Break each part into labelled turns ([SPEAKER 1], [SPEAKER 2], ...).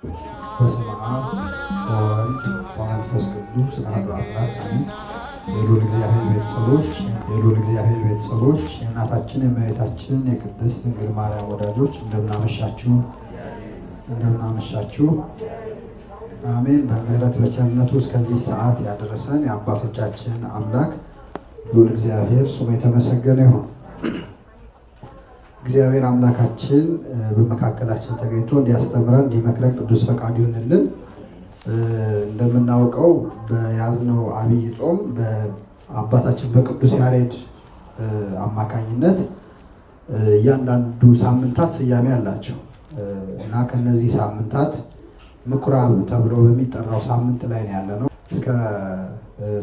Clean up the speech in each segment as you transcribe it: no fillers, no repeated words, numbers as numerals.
[SPEAKER 1] በስመ አብ ወወልድ ወመንፈስ ቅዱስ አሐዱ አምላክ አሜን። የልዑል እግዚአብሔር ቤተሰቦች የእናታችን የእመቤታችን የቅድስት ድንግል ማርያም ወዳጆች እንደምን አመሻችሁ። አሜን። በምህረት በቸርነቱ እስከዚህ ሰዓት ያደረሰን የአባቶቻችን አምላክ ልዑል እግዚአብሔር ስሙ የተመሰገነ ይሁን። እግዚአብሔር አምላካችን በመካከላችን ተገኝቶ እንዲያስተምረን እንዲመክረን ቅዱስ ፈቃድ ይሁንልን። እንደምናውቀው በያዝነው አብይ ጾም በአባታችን በቅዱስ ያሬድ አማካኝነት እያንዳንዱ ሳምንታት ስያሜ አላቸው እና ከነዚህ ሳምንታት ምኩራብ ተብሎ በሚጠራው ሳምንት ላይ ነው ያለነው። እስከ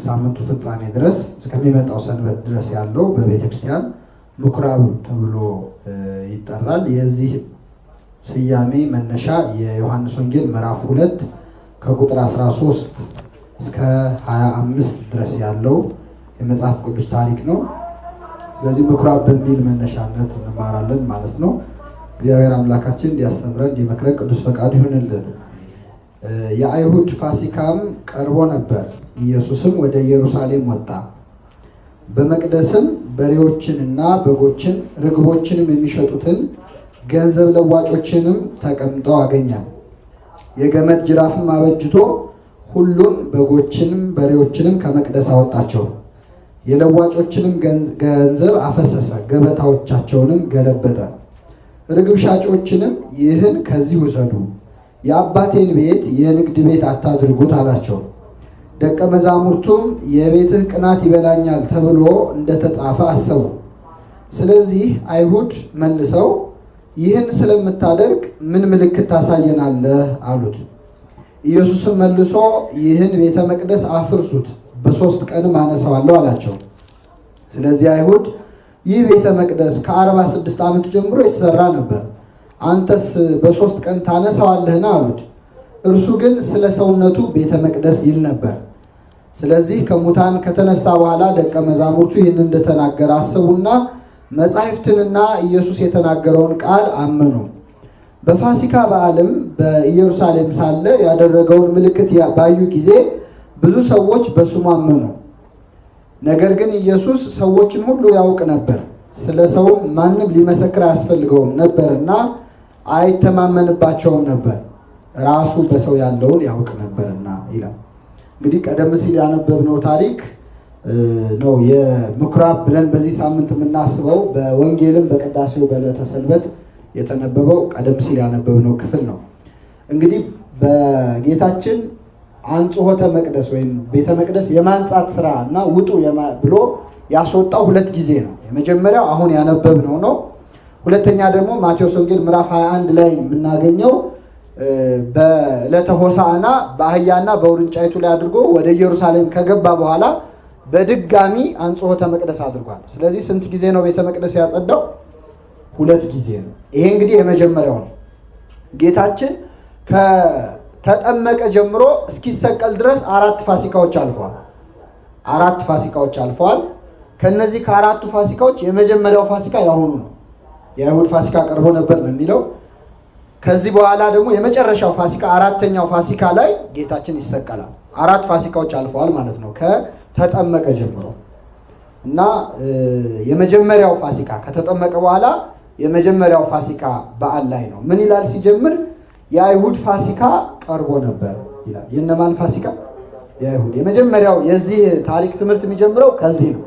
[SPEAKER 1] ሳምንቱ ፍጻሜ ድረስ እስከሚመጣው ሰንበት ድረስ ያለው በቤተክርስቲያን ምኩራብ ተብሎ ይጠራል። የዚህ ስያሜ መነሻ የዮሐንስ ወንጌል ምዕራፍ 2 ከቁጥር 13 እስከ 25 ድረስ ያለው የመጽሐፍ ቅዱስ ታሪክ ነው። ስለዚህ ምኩራብ በሚል መነሻነት እንማራለን ማለት ነው። እግዚአብሔር አምላካችን እንዲያስተምረን እንዲመክረን ቅዱስ ፈቃዱ ይሁንልን። የአይሁድ ፋሲካም ቀርቦ ነበር። ኢየሱስም ወደ ኢየሩሳሌም ወጣ። በመቅደስም በሬዎችንና በጎችን ርግቦችንም የሚሸጡትን ገንዘብ ለዋጮችንም ተቀምጠው አገኛል። የገመድ ጅራፍም አበጅቶ ሁሉም በጎችንም በሬዎችንም ከመቅደስ አወጣቸው። የለዋጮችንም ገንዘብ አፈሰሰ፣ ገበታዎቻቸውንም ገለበጠ። ርግብ ሻጮችንም ይህን ከዚህ ውሰዱ፣ የአባቴን ቤት የንግድ ቤት አታድርጉት አላቸው። ደቀ መዛሙርቱም የቤትህ ቅናት ይበላኛል ተብሎ እንደተጻፈ አሰቡ። ስለዚህ አይሁድ መልሰው ይህን ስለምታደርግ ምን ምልክት ታሳየናለህ አሉት። ኢየሱስም መልሶ ይህን ቤተ መቅደስ አፍርሱት፣ በ3 ቀንም አነሳዋለሁ አላቸው። ስለዚህ አይሁድ ይህ ቤተ መቅደስ ከ46 ዓመት ጀምሮ ይሰራ ነበር፣ አንተስ በ3 ቀን ታነሳዋለህን አሉት። እርሱ ግን ስለ ሰውነቱ ቤተ መቅደስ ይል ነበር። ስለዚህ ከሙታን ከተነሳ በኋላ ደቀ መዛሙርቱ ይህን እንደተናገረ አሰቡና መጻሕፍትንና ኢየሱስ የተናገረውን ቃል አመኑ። በፋሲካ በዓልም በኢየሩሳሌም ሳለ ያደረገውን ምልክት ባዩ ጊዜ ብዙ ሰዎች በስሙ አመኑ። ነገር ግን ኢየሱስ ሰዎችን ሁሉ ያውቅ ነበር፣ ስለ ሰውም ማንም ሊመሰክር አያስፈልገውም ነበርና አይተማመንባቸውም ነበር፣ ራሱ በሰው ያለውን ያውቅ ነበርና ይላል። እንግዲህ ቀደም ሲል ያነበብነው ታሪክ ነው የምኩራብ ብለን በዚህ ሳምንት የምናስበው። በወንጌልም በቅዳሴው በዕለተ ሰንበት የተነበበው ቀደም ሲል ያነበብነው ክፍል ነው። እንግዲህ በጌታችን አንጽሖተ መቅደስ ወይም ቤተ መቅደስ የማንጻት ስራ እና ውጡ ብሎ ያስወጣው 2 ጊዜ ነው። የመጀመሪያው አሁን ያነበብነው ነው። ሁለተኛ ደግሞ ማቴዎስ ወንጌል ምዕራፍ 21 ላይ የምናገኘው በዕለተ ሆሳዕና በአህያና በውርንጫይቱ ላይ አድርጎ ወደ ኢየሩሳሌም ከገባ በኋላ በድጋሚ አንጽሖተ መቅደስ አድርጓል። ስለዚህ ስንት ጊዜ ነው ቤተ መቅደስ ያጸዳው? 2 ጊዜ ነው። ይሄ እንግዲህ የመጀመሪያው ነው። ጌታችን ከተጠመቀ ጀምሮ እስኪሰቀል ድረስ 4 ፋሲካዎች አልፈዋል። 4 ፋሲካዎች አልፈዋል። ከነዚህ ከ4ቱ ፋሲካዎች የመጀመሪያው ፋሲካ ያሁኑ ነው። የአይሁድ ፋሲካ ቀርቦ ነበር ነው የሚለው። ከዚህ በኋላ ደግሞ የመጨረሻው ፋሲካ 4ኛው ፋሲካ ላይ ጌታችን ይሰቀላል። 4 ፋሲካዎች አልፈዋል ማለት ነው ከተጠመቀ ጀምሮ እና የመጀመሪያው ፋሲካ ከተጠመቀ በኋላ የመጀመሪያው ፋሲካ በዓል ላይ ነው። ምን ይላል ሲጀምር? የአይሁድ ፋሲካ ቀርቦ ነበር ይላል። የነማን ፋሲካ? የአይሁድ። የመጀመሪያው የዚህ ታሪክ ትምህርት የሚጀምረው ከዚህ ነው።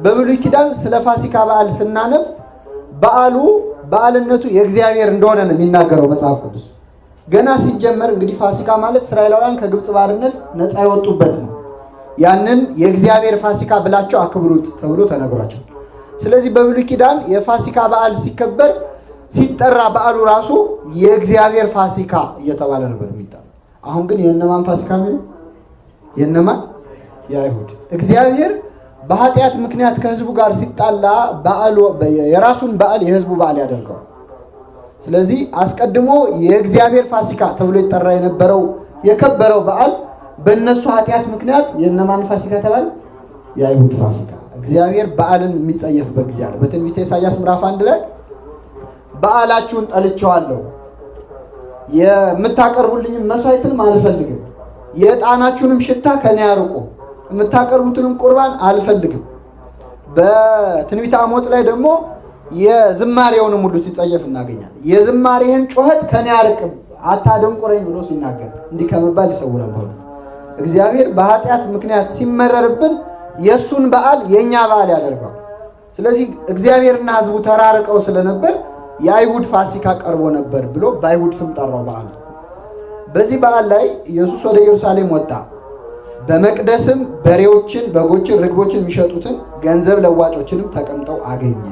[SPEAKER 1] በብሉይ ኪዳን ስለ ፋሲካ በዓል ስናነብ በዓልነቱ የእግዚአብሔር እንደሆነ ነው የሚናገረው መጽሐፍ ቅዱስ። ገና ሲጀመር እንግዲህ ፋሲካ ማለት እስራኤላውያን ከግብፅ ባርነት ነፃ የወጡበት ነው። ያንን የእግዚአብሔር ፋሲካ ብላቸው አክብሩት ተብሎ ተነግሯቸው። ስለዚህ በብሉይ ኪዳን የፋሲካ በዓል ሲከበር ሲጠራ በዓሉ ራሱ የእግዚአብሔር ፋሲካ እየተባለ ነበር የሚጠራው። አሁን ግን የእነማን ፋሲካ ነው? የእነማን? የአይሁድ። እግዚአብሔር በኃጢአት ምክንያት ከህዝቡ ጋር ሲጣላ የራሱን በዓል የህዝቡ በዓል ያደርገዋል። ስለዚህ አስቀድሞ የእግዚአብሔር ፋሲካ ተብሎ ይጠራ የነበረው የከበረው በዓል በእነሱ ኃጢአት ምክንያት የእነማን ፋሲካ ተባለ? የአይሁድ ፋሲካ። እግዚአብሔር በዓልን የሚጸየፍበት ጊዜ አለ። በትንቢተ ኢሳይያስ ምዕራፍ 1 ላይ በዓላችሁን ጠልቼዋለሁ፣ የምታቀርቡልኝ መስዋዕትንም አልፈልግም፣ የዕጣናችሁንም ሽታ ከኔ አርቁ፣ የምታቀርቡትንም ቁርባን አልፈልግም። በትንቢተ አሞጽ ላይ ደግሞ የዝማሬውንም ሁሉ ሲጸየፍ እናገኛለን። የዝማሬህን ጩኸት ከኔ አርቅም አታደንቁረኝ ብሎ ሲናገር እንዲህ ከመባል ይሰው ነበር። እግዚአብሔር በኃጢአት ምክንያት ሲመረርብን የሱን በዓል የኛ በዓል ያደርጋል። ስለዚህ እግዚአብሔርና ሕዝቡ ተራርቀው ስለነበር የአይሁድ ፋሲካ ቀርቦ ነበር ብሎ በአይሁድ ስም ጠራው በዓል። በዚህ በዓል ላይ ኢየሱስ ወደ ኢየሩሳሌም ወጣ። በመቅደስም በሬዎችን፣ በጎችን፣ ርግቦችን የሚሸጡትን ገንዘብ ለዋጮችንም ተቀምጠው አገኘ።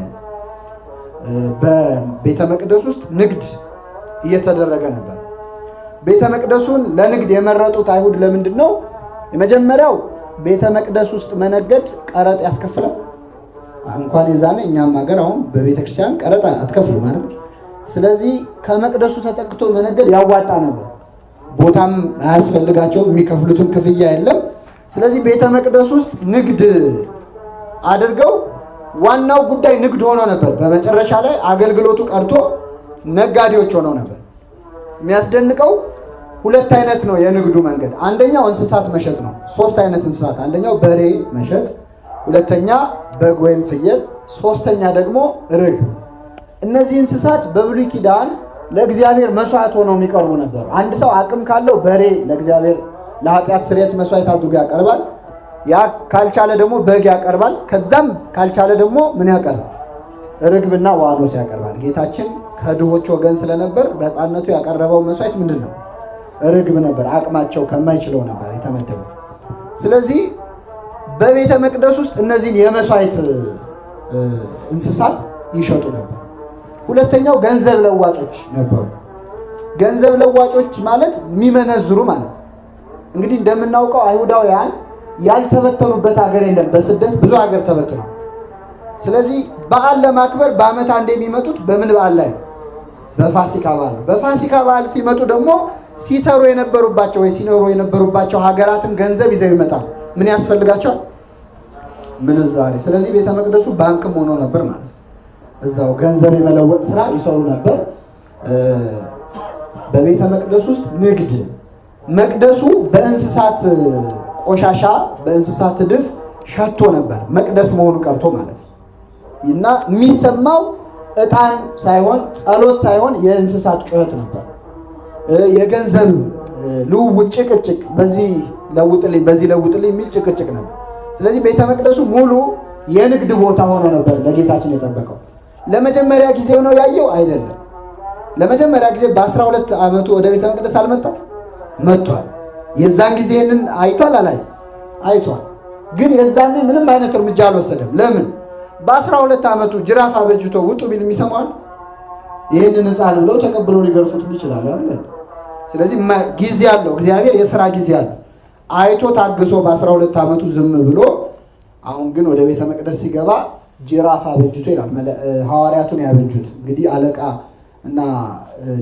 [SPEAKER 1] በቤተ መቅደስ ውስጥ ንግድ እየተደረገ ነበር። ቤተ መቅደሱን ለንግድ የመረጡት አይሁድ ለምንድን ነው? የመጀመሪያው ቤተ መቅደስ ውስጥ መነገድ ቀረጥ ያስከፍላል። እንኳን የዛኔ እኛም ሀገር አሁን በቤተ ክርስቲያን ቀረጥ አትከፍሉ ማለት። ስለዚህ ከመቅደሱ ተጠቅቶ መነገድ ያዋጣ ነበር። ቦታም አያስፈልጋቸውም፣ የሚከፍሉትም ክፍያ የለም። ስለዚህ ቤተ መቅደስ ውስጥ ንግድ አድርገው ዋናው ጉዳይ ንግድ ሆኖ ነበር። በመጨረሻ ላይ አገልግሎቱ ቀርቶ ነጋዴዎች ሆነው ነበር። የሚያስደንቀው ሁለት አይነት ነው የንግዱ መንገድ። አንደኛው እንስሳት መሸጥ ነው። ሶስት አይነት እንስሳት፣ አንደኛው በሬ መሸጥ፣ ሁለተኛ በግ ወይም ፍየል፣ ሶስተኛ ደግሞ ርግብ። እነዚህ እንስሳት በብሉይ ኪዳን ለእግዚአብሔር መስዋዕት ሆነው የሚቀርቡ ነበር። አንድ ሰው አቅም ካለው በሬ ለእግዚአብሔር ለኃጢአት ስርየት መስዋዕት አድርጎ ያቀርባል። ያ ካልቻለ ደግሞ በግ ያቀርባል። ከዛም ካልቻለ ደግሞ ምን ያቀርባል? ርግብና ዋኖስ ያቀርባል። ጌታችን ከድሆች ወገን ስለነበር በሕፃንነቱ ያቀረበው መስዋዕት ምንድን ነው? ርግብ ነበር። አቅማቸው ከማይችለው ነበር የተመደበው። ስለዚህ በቤተ መቅደስ ውስጥ እነዚህን የመስዋዕት እንስሳት ይሸጡ ነበር። ሁለተኛው ገንዘብ ለዋጮች ነበሩ። ገንዘብ ለዋጮች ማለት የሚመነዝሩ ማለት። እንግዲህ እንደምናውቀው አይሁዳውያን ያልተበተኑበት ሀገር የለም። በስደት ብዙ ሀገር ተበትነው። ስለዚህ በዓል ለማክበር በዓመት አንድ የሚመጡት በምን በዓል ላይ? በፋሲካ በዓል። በፋሲካ በዓል ሲመጡ ደግሞ ሲሰሩ የነበሩባቸው ወይ ሲኖሩ የነበሩባቸው ሀገራትን ገንዘብ ይዘው ይመጣል። ምን ያስፈልጋቸዋል? ምንዛሬ። ስለዚህ ቤተ መቅደሱ ባንክም ሆኖ ነበር ማለት። እዛው ገንዘብ የመለወጥ ስራ ይሰሩ ነበር። በቤተ መቅደስ ውስጥ ንግድ። መቅደሱ በእንስሳት ቆሻሻ፣ በእንስሳት እድፍ ሸቶ ነበር። መቅደስ መሆኑ ቀርቶ ማለት ነው። እና የሚሰማው ዕጣን ሳይሆን ጸሎት ሳይሆን የእንስሳት ጩኸት ነበር። የገንዘብ ልውውጥ፣ ጭቅጭቅ፣ በዚህ ለውጥልኝ በዚህ ለውጥልኝ የሚል ጭቅጭቅ ነበር። ስለዚህ ቤተ መቅደሱ ሙሉ የንግድ ቦታ ሆኖ ነበር ለጌታችን የጠበቀው። ለመጀመሪያ ጊዜ ነው ያየው አይደለም። ለመጀመሪያ ጊዜ በ12 ዓመቱ ወደ ቤተ መቅደስ አልመጣም? መጥቷል። የዛን ጊዜ ይሄንን አይቷል አላይ? አይቷል። ግን የዛን ምንም አይነት እርምጃ አልወሰደም። ለምን? በ12 ዓመቱ ጅራፍ አበጅቶ ውጡ ቢል የሚሰማው ይሄንን ሕፃን ብለው ተቀብለው ሊገርፉት ይችላል አይደል? ስለዚህ ጊዜ አለው እግዚአብሔር፣ የሥራ ጊዜ አለው። አይቶ ታግሶ በ12 ዓመቱ ዝም ብሎ አሁን ግን ወደ ቤተ መቅደስ ሲገባ ጅራፍ አበጅቶ ይላል። ሐዋርያቱን ያበጁት እንግዲህ አለቃ እና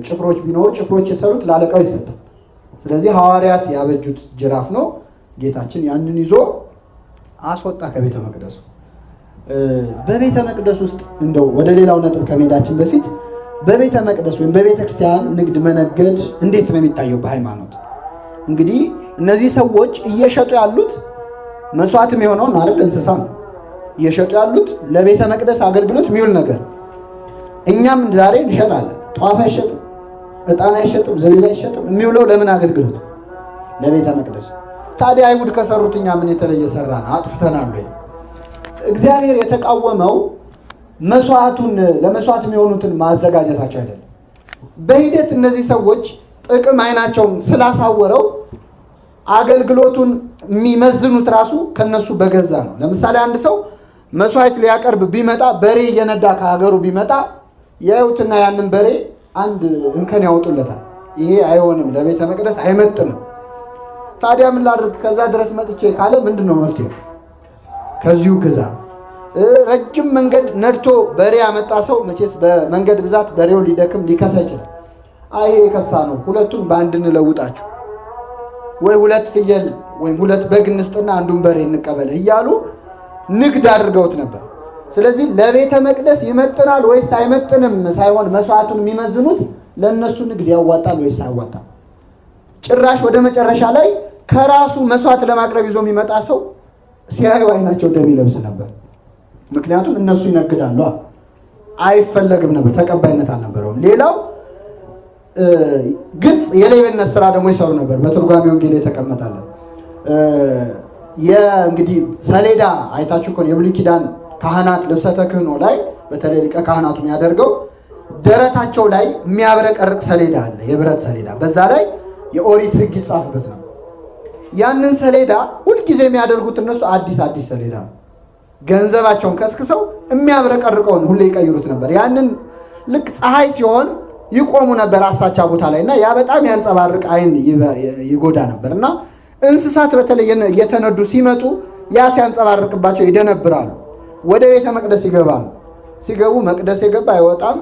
[SPEAKER 1] ጭፍሮች ቢኖሩ ጭፍሮች የሰሩት ለአለቃው ይሰጣል። ስለዚህ ሐዋርያት ያበጁት ጅራፍ ነው። ጌታችን ያንን ይዞ አስወጣ ከቤተ መቅደሱ። በቤተ መቅደስ ውስጥ እንደው ወደ ሌላው ነጥብ ከመሄዳችን በፊት በቤተ መቅደስ ወይም በቤተ ክርስቲያን ንግድ መነገድ እንዴት ነው የሚታየው በሃይማኖት? እንግዲህ እነዚህ ሰዎች እየሸጡ ያሉት መስዋዕትም የሆነውን አይደል እንስሳ ነው እየሸጡ ያሉት ለቤተ መቅደስ አገልግሎት የሚውል ነገር። እኛም ዛሬ እንሸጣለን። ጧፍ አይሸጥም፣ ዕጣን አይሸጥም፣ ዘቢብ አይሸጥም። የሚውለው ለምን አገልግሎት? ለቤተ መቅደስ። ታዲያ አይሁድ ከሰሩት እኛ ምን የተለየ ሰራን? አጥፍተናል ወይ? እግዚአብሔር የተቃወመው መስዋዕቱን ለመስዋዕት የሚሆኑትን ማዘጋጀታቸው አይደለም። በሂደት እነዚህ ሰዎች ጥቅም አይናቸውን ስላሳወረው አገልግሎቱን የሚመዝኑት ራሱ ከነሱ በገዛ ነው። ለምሳሌ አንድ ሰው መስዋዕት ሊያቀርብ ቢመጣ በሬ እየነዳ ከሀገሩ ቢመጣ ያዩትና ያንን በሬ አንድ እንከን ያወጡለታል። ይሄ አይሆንም፣ ለቤተ መቅደስ አይመጥንም። ታዲያ ምን ላድርግ? ከዛ ድረስ መጥቼ ካለ ምንድነው መፍትሄው? ከዚሁ ግዛ። ረጅም መንገድ ነድቶ በሬ ያመጣ ሰው መቼስ በመንገድ ብዛት በሬው ሊደክም ሊከሳ ይችላል። ይሄ የከሳ ነው፣ ሁለቱን በአንድ እንለውጣቸው፣ ወይ ሁለት ፍየል ወይም ሁለት በግ እንስጥና አንዱን በሬ እንቀበል እያሉ ንግድ አድርገውት ነበር። ስለዚህ ለቤተ መቅደስ ይመጥናል ወይስ አይመጥንም ሳይሆን መስዋዕቱን የሚመዝኑት ለነሱ ንግድ ያዋጣል ወይስ አያዋጣም? ጭራሽ ወደ መጨረሻ ላይ ከራሱ መስዋዕት ለማቅረብ ይዞ የሚመጣ ሰው ሲያዩ አይናቸው እንደሚለብስ ነበር። ምክንያቱም እነሱ ይነግዳሉ፣ አይፈለግም ነበር፣ ተቀባይነት አልነበረውም። ሌላው ግልጽ የሌብነት ስራ ደግሞ ይሰሩ ነበር። በትርጓሜ ወንጌል የተቀመጣለ እንግዲህ ሰሌዳ አይታችሁ ከሆነ የብሉይ ኪዳን ካህናት ልብሰ ተክህኖ ላይ በተለይ ሊቀ ካህናቱ የሚያደርገው ደረታቸው ላይ የሚያብረቀርቅ ሰሌዳ አለ፣ የብረት ሰሌዳ። በዛ ላይ የኦሪት ሕግ ይጻፍበት ነው። ያንን ሰሌዳ ሁልጊዜ የሚያደርጉት እነሱ አዲስ ሰሌዳ ነው። ገንዘባቸውን ከስክሰው የሚያብረቀርቀውን ሁሌ ይቀይሩት ነበር። ያንን ልክ ፀሐይ ሲሆን ይቆሙ ነበር አሳቻ ቦታ ላይ እና ያ በጣም ያንጸባርቅ አይን ይጎዳ ነበር እና እንስሳት በተለይ እየተነዱ ሲመጡ ያ ሲያንጸባርቅባቸው ይደነብራሉ። ወደ ቤተ መቅደስ ይገባሉ። ሲገቡ መቅደስ የገባ አይወጣም፣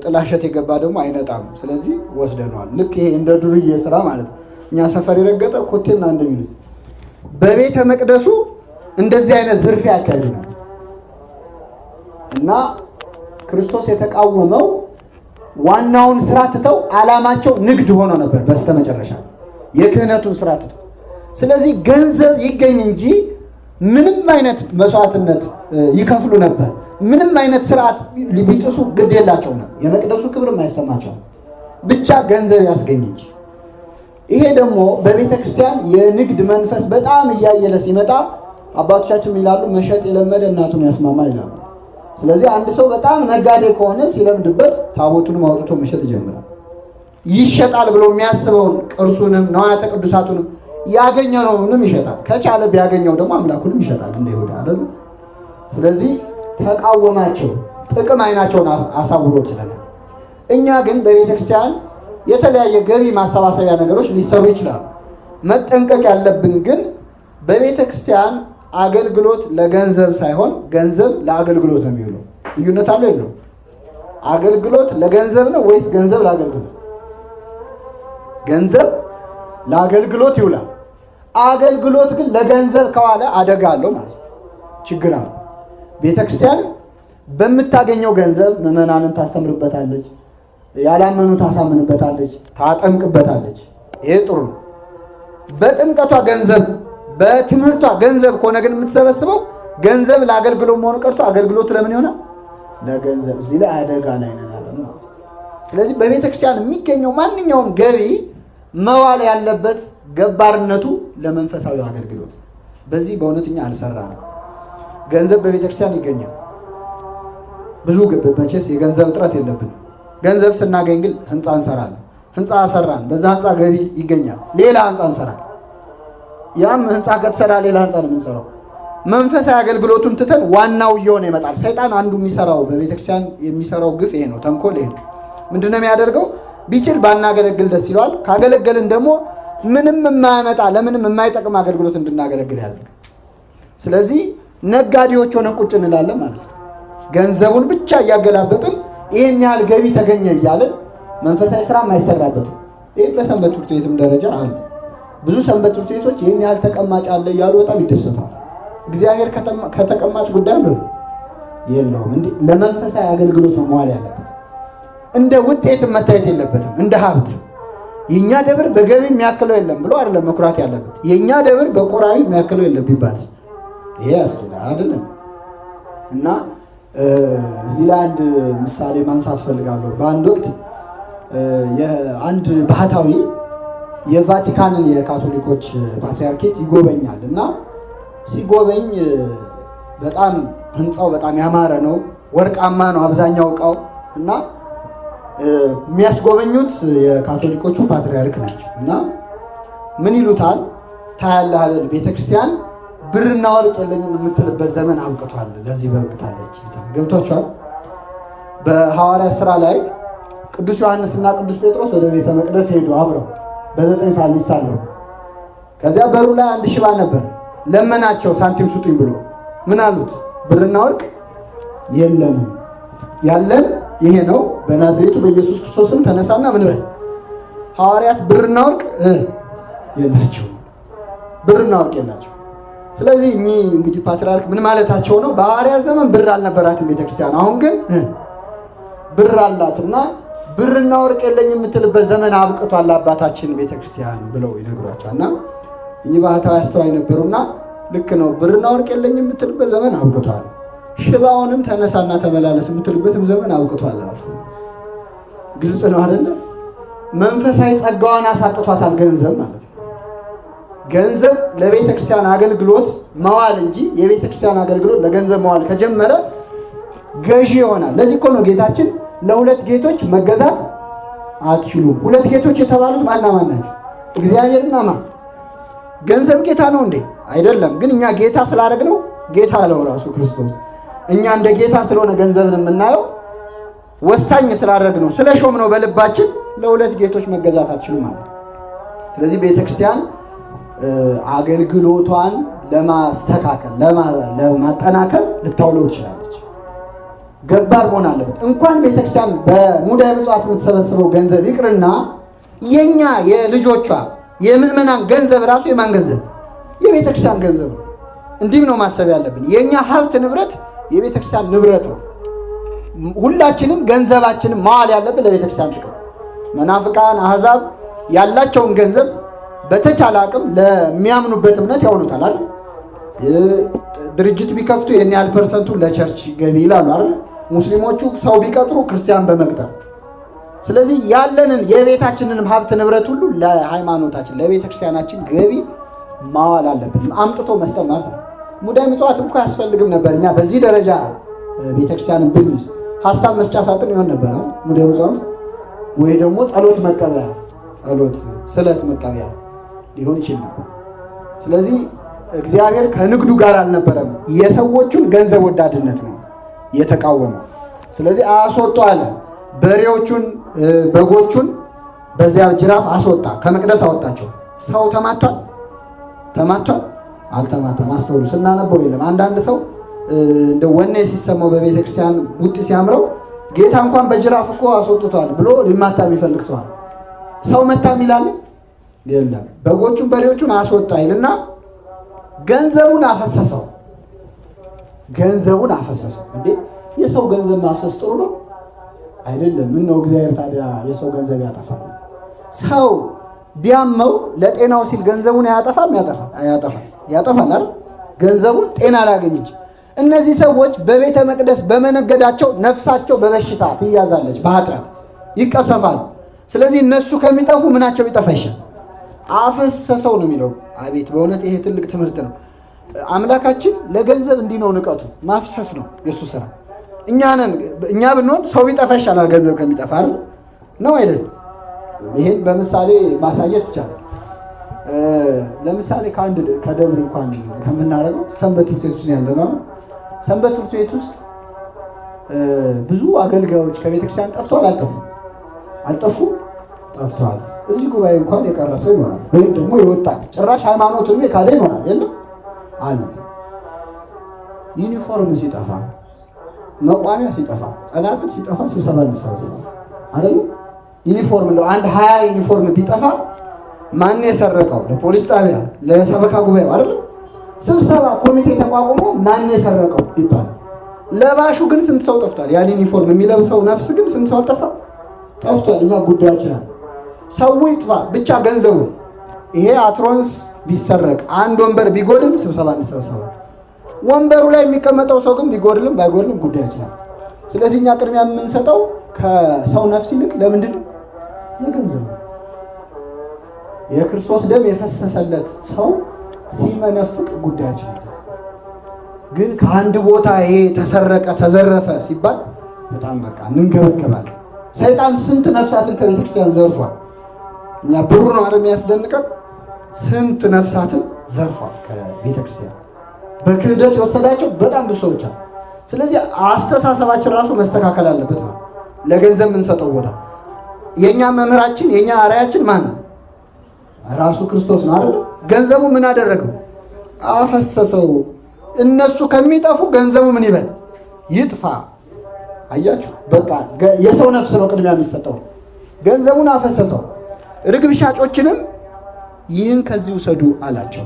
[SPEAKER 1] ጥላሸት የገባ ደግሞ አይነጣም። ስለዚህ ወስደነዋል። ልክ ይሄ እንደ ዱርዬ ስራ ማለት ነው። እኛ ሰፈር የረገጠ ኮቴና እንደሚሉት በቤተ መቅደሱ እንደዚህ አይነት ዝርፊያ ያካሂዱ ነው እና ክርስቶስ የተቃወመው ዋናውን ስራ ትተው ዓላማቸው ንግድ ሆኖ ነበር በስተመጨረሻ የክህነቱን ስራ ትተው። ስለዚህ ገንዘብ ይገኝ እንጂ ምንም አይነት መስዋዕትነት ይከፍሉ ነበር። ምንም አይነት ስርዓት ሊጥሱ ግድ የላቸው ነው። የመቅደሱ ክብርም አይሰማቸው፣ ብቻ ገንዘብ ያስገኝ እንጂ። ይሄ ደግሞ በቤተ ክርስቲያን የንግድ መንፈስ በጣም እያየለ ሲመጣ አባቶቻችን ይላሉ መሸጥ የለመደ እናቱን ያስማማል ይላሉ። ስለዚህ አንድ ሰው በጣም ነጋዴ ከሆነ ሲለምድበት ታቦቱንም አውጥቶ መሸጥ ይጀምራል። ይሸጣል ብሎ የሚያስበውን ቅርሱንም ነዋያተ ቅዱሳቱንም ያገኘነውንም ይሸጣል። ከቻለ ቢያገኘው ደግሞ አምላኩንም ይሸጣል እንደ ይሁዳ አይደል? ስለዚህ ተቃወማቸው፣ ጥቅም አይናቸውን አሳውሮት ስለነበር። እኛ ግን በቤተ ክርስቲያን የተለያየ ገቢ ማሰባሰቢያ ነገሮች ሊሰሩ ይችላሉ። መጠንቀቅ ያለብን ግን በቤተ ክርስቲያን አገልግሎት ለገንዘብ ሳይሆን ገንዘብ ለአገልግሎት ነው የሚውለው። ልዩነት አለው የለው? አገልግሎት ለገንዘብ ነው ወይስ ገንዘብ ለአገልግሎት? ገንዘብ ለአገልግሎት ይውላል። አገልግሎት ግን ለገንዘብ ከዋለ አደጋ አለው ማለት ነው፣ ችግር አለው። ቤተክርስቲያን በምታገኘው ገንዘብ ምዕመናንን ታስተምርበታለች፣ ያላመኑ ታሳምንበታለች፣ ታጠምቅበታለች። ይሄ ጥሩ ነው። በጥምቀቷ ገንዘብ፣ በትምህርቷ ገንዘብ ከሆነ ግን የምትሰበስበው ገንዘብ ለአገልግሎት መሆኑ ቀርቶ አገልግሎቱ ለምን ይሆናል? ለገንዘብ። እዚህ ላይ አደጋ ላይ ነን ማለት ነው። ስለዚህ በቤተክርስቲያን የሚገኘው ማንኛውም ገቢ መዋል ያለበት ገባርነቱ ለመንፈሳዊ አገልግሎት። በዚህ በእውነተኛ አልሰራንም። ገንዘብ በቤተክርስቲያን ይገኛል። ብዙ መቼስ የገንዘብ እጥረት የለብንም። ገንዘብ ስናገኝ ግን ህንፃ እንሰራለን። ህንፃ ሰራን፣ በዛ ህንፃ ገቢ ይገኛል። ሌላ ህንፃ እንሰራለን። ያም ህንፃ ከተሰራ ሌላ ህንፃ ነው የምንሰራው። መንፈሳዊ አገልግሎቱን ትተን ዋናው እየሆነ ይመጣል። ሰይጣን አንዱ የሚሰራው በቤተክርስቲያን የሚሰራው ግፍ ይሄ ነው፣ ተንኮል ይሄ ነው። ምንድነው የሚያደርገው? ቢችል ባናገለግል ደስ ይለዋል። ካገለገልን ደግሞ ምንም የማያመጣ ለምንም የማይጠቅም አገልግሎት እንድናገለግል ያደርግ። ስለዚህ ነጋዴዎች ሆነን ቁጭ እንላለን ማለት ነው። ገንዘቡን ብቻ እያገላበጥን ይሄን ያህል ገቢ ተገኘ እያለን መንፈሳዊ ስራ የማይሰራበትም። ይህ በሰንበት ትምህርት ቤትም ደረጃ አለ። ብዙ ሰንበት ትምህርት ቤቶች ይሄን ያህል ተቀማጭ አለ እያሉ በጣም ይደሰታል። እግዚአብሔር ከተቀማጭ ጉዳይ ነው የለውም። እንዴ ለመንፈሳዊ አገልግሎት ነው መዋል ያለበት። እንደ ውጤት መታየት የለበትም። እንደ ሀብት የኛ ደብር በገቢ የሚያክለው የለም ብሎ አይደለም መኩራት ያለበት። የኛ ደብር በቆራቢ የሚያክለው የለም ቢባል ይሄ ያስደላል አይደለም። እና እዚህ ላይ አንድ ምሳሌ ማንሳት ፈልጋለሁ። በአንድ ወቅት የአንድ ባህታዊ የቫቲካንን የካቶሊኮች ፓትሪያርኬት ይጎበኛል እና ሲጎበኝ በጣም ህንፃው በጣም ያማረ ነው፣ ወርቃማ ነው አብዛኛው እቃው እና የሚያስጎበኙት የካቶሊኮቹ ፓትሪያርክ ናቸው እና ምን ይሉታል? ታያለህ አይደል ቤተክርስቲያን ብርና ወርቅ የለኝም የምትልበት ዘመን አብቅቷል፣ ለዚህ በብቅታለች። ገብቷቸዋል። በሐዋርያት ሥራ ላይ ቅዱስ ዮሐንስና ቅዱስ ጴጥሮስ ወደ ቤተ መቅደስ ሄዱ አብረው በ9 ሰዓት ሊሳለው። ከዚያ በሩ ላይ አንድ ሽባ ነበር። ለመናቸው ሳንቲም ስጡኝ ብሎ። ምን አሉት? ብርና ወርቅ የለም፣ ያለን ይሄ ነው፣ በናዝሬቱ በኢየሱስ ክርስቶስም ተነሳና ምን በል። ሐዋርያት ብርና ወርቅ የላቸው፣ ብርና ወርቅ የላቸው። ስለዚህ እንግዲህ ፓትርያርክ ምን ማለታቸው ነው? በሐዋርያት ዘመን ብር አልነበራትም ቤተክርስቲያን፣ አሁን ግን ብር አላትና ብርና ወርቅ የለኝም የምትልበት ዘመን አብቅቷል አባታችን ቤተክርስቲያን ብለው ይነግሯቸዋልና እኚህ ባህታዊ አስተዋይ ነበሩና ልክ ነው ብርና ወርቅ የለኝም የምትልበት ዘመን አብቅቷል፣ ሽባውንም ተነሳና ተመላለስ የምትልበትም ዘመን አብቅቷል አሉ። ግልጽ ነው አይደለ? መንፈሳዊ ጸጋዋን አሳጥቷታል ገንዘብ ማለት ነው። ገንዘብ ለቤተክርስቲያን አገልግሎት መዋል እንጂ የቤተክርስቲያን አገልግሎት ለገንዘብ መዋል ከጀመረ ገዢ ይሆናል። ለዚህ እኮ ነው ጌታችን ለሁለት ጌቶች መገዛት አትችሉም። ሁለት ጌቶች የተባሉት ማና ማን ናቸው? እግዚአብሔርና ማን? ገንዘብ ጌታ ነው እንዴ? አይደለም። ግን እኛ ጌታ ስላደረግነው ጌታ አለው ራሱ ክርስቶስ። እኛ እንደ ጌታ ስለሆነ ገንዘብን የምናየው ወሳኝ ስላደረግነው ስለ ሾም ነው በልባችን ለሁለት ጌቶች መገዛት አትችሉም ማለት። ስለዚህ ቤተክርስቲያን አገልግሎቷን ለማስተካከል ለማጠናከር ልታውለው ትችላለች። ገባር መሆን አለበት። እንኳን ቤተክርስቲያን በሙዳየ ምጽዋት የምትሰበስበው ገንዘብ ይቅርና የኛ የልጆቿ የምእመናን ገንዘብ ራሱ የማን ገንዘብ? የቤተክርስቲያን ገንዘብ ነው። እንዲህ ነው ማሰብ ያለብን። የኛ ሀብት ንብረት የቤተክርስቲያን ንብረት ነው። ሁላችንም ገንዘባችንን ማዋል ያለብን ለቤተክርስቲያን ጥቅም። መናፍቃን አህዛብ ያላቸውን ገንዘብ በተቻለ አቅም ለሚያምኑበት እምነት ያውሉታል አይደል? ድርጅት ቢከፍቱ የኔ ያህል ፐርሰንቱ ለቸርች ገቢ ይላሉ አይደል? ሙስሊሞቹ ሰው ቢቀጥሩ ክርስቲያን በመቅጠር። ስለዚህ ያለንን የቤታችንን ሀብት ንብረት ሁሉ ለሃይማኖታችን ለቤተክርስቲያናችን ገቢ ማዋል አለብን። አምጥቶ መስጠት ማለት ነው። ሙዳየ ምጽዋት እንኳን ያስፈልግም ነበር። እኛ በዚህ ደረጃ ቤተክርስቲያንን ብንይዝ ሐሳብ መስጫ ሳጥን ይሆን ነበር ሙዳየ ምጽዋት፣ ወይ ደግሞ ጸሎት መቀበያ ስለት መቀበያ ሊሆን ይችላል። ስለዚህ እግዚአብሔር ከንግዱ ጋር አልነበረም። የሰዎቹን ገንዘብ ወዳድነት ነው የተቃወመው። ስለዚህ አስወጡ አለ። በሬዎቹን በጎቹን በዚያ ጅራፍ አስወጣ፣ ከመቅደስ አወጣቸው። ሰው ተማቷል? አልተማታም። አስተውሉ። ስናነበው የለም አንዳንድ ሰው እንደ ወኔ ሲሰማው በቤተክርስቲያን ውጥ ሲያምረው ጌታ እንኳን በጅራፍ እኮ አስወጥቷል ብሎ ሊማታ የሚፈልግ ሰው መታም ይላል የለም። በጎቹን በሬዎቹን አስወጣ ይልና ገንዘቡን አፈሰሰው። እንዴ የሰው ገንዘብ ማፍሰስ ጥሩ ነው አይደለም? ምን ነው እግዚአብሔር ታዲያ የሰው ገንዘብ ያጠፋል? ሰው ቢያመው ለጤናው ሲል ገንዘቡን ያጠፋል አይደል? ገንዘቡን ጤና ላገኝች። እነዚህ ሰዎች በቤተ መቅደስ በመነገዳቸው ነፍሳቸው በበሽታ ትያዛለች፣ በኃጢአት ይቀሰፋሉ። ስለዚህ እነሱ ከሚጠፉ ምናቸው ቢጠፋ ይሻል? አፈሰሰው ነው የሚለው። አቤት በእውነት ይሄ ትልቅ ትምህርት ነው። አምላካችን ለገንዘብ እንዲህ ነው ንቀቱ፣ ማፍሰስ ነው የሱ ስራ። እኛ ብንሆን ሰው ቢጠፋ ይሻላል ገንዘብ ከሚጠፋ ነው አይደል? ይሄን በምሳሌ ማሳየት ይቻላል። ለምሳሌ ከደብር እንኳን ከምናደርገው ሰንበት ትምህርት ቤት ውስጥ ያለነው ሰንበት ትምህርት ቤት ውስጥ ብዙ አገልጋዮች ከቤተክርስቲያን ጠፍተዋል። ጠፍተዋል። እዚህ ጉባኤ እንኳን የቀረ ሰው ይኖራል፣ ወይም ደግሞ ይወጣል። ጭራሽ ሃይማኖቱን የካደ ይኖራል። የለም አለ። ዩኒፎርም ሲጠፋ፣ መቋሚያ ሲጠፋ፣ ጸናጽል ሲጠፋ ስብሰባ እንሰበሰባለን አይደል? ዩኒፎርም እንደው አንድ 20 ዩኒፎርም ቢጠፋ ማን የሰረቀው? ለፖሊስ ጣቢያ ለሰበካ ጉባኤ አይደል? ስብሰባ ኮሚቴ ተቋቁሞ ማን የሰረቀው ይባላል። ለባሹ ግን ስንት ሰው ጠፍቷል? ያን ዩኒፎርም የሚለብሰው ነፍስ ግን ስንት ሰው ጠፍቷል? እኛ ጉዳያችን ሰው ይጥፋ ብቻ ገንዘቡ። ይሄ አትሮንስ ቢሰረቅ አንድ ወንበር ቢጎድል ስብሰባ እንሰበሰባለን። ወንበሩ ላይ የሚቀመጠው ሰው ግን ቢጎድልም ባይጎድልም ጉዳያችን። ስለዚህ እኛ ቅድሚያ የምንሰጠው ከሰው ነፍስ ይልቅ ለምንድን ነው? ለገንዘቡ። የክርስቶስ ደም የፈሰሰለት ሰው ሲመነፍቅ ጉዳያችን። ግን ከአንድ ቦታ ይሄ ተሰረቀ ተዘረፈ ሲባል በጣም በቃ እንንገበገባለን። ሰይጣን ስንት ነፍሳትን ከቤተክርስቲያን ዘርፏል። እኛ ብሩ ነው አይደል የሚያስደንቀው? ስንት ነፍሳትን ዘርፏል ከቤተክርስቲያን። በክህደት የወሰዳቸው በጣም ብዙ ሰዎች አሉ። ስለዚህ አስተሳሰባችን ራሱ መስተካከል አለበት ማለት ለገንዘብ የምንሰጠው ቦታ። የኛ መምህራችን የኛ አርአያችን ማን ነው? ራሱ ክርስቶስ ነው አይደል? ገንዘቡ ምን አደረገው? አፈሰሰው። እነሱ ከሚጠፉ ገንዘቡ ምን ይበል? ይጥፋ። አያችሁ፣ በቃ የሰው ነፍስ ነው ቅድሚያ የሚሰጠው። ገንዘቡን አፈሰሰው። ርግብ ሻጮችንም ይህን ከዚህ ውሰዱ አላቸው።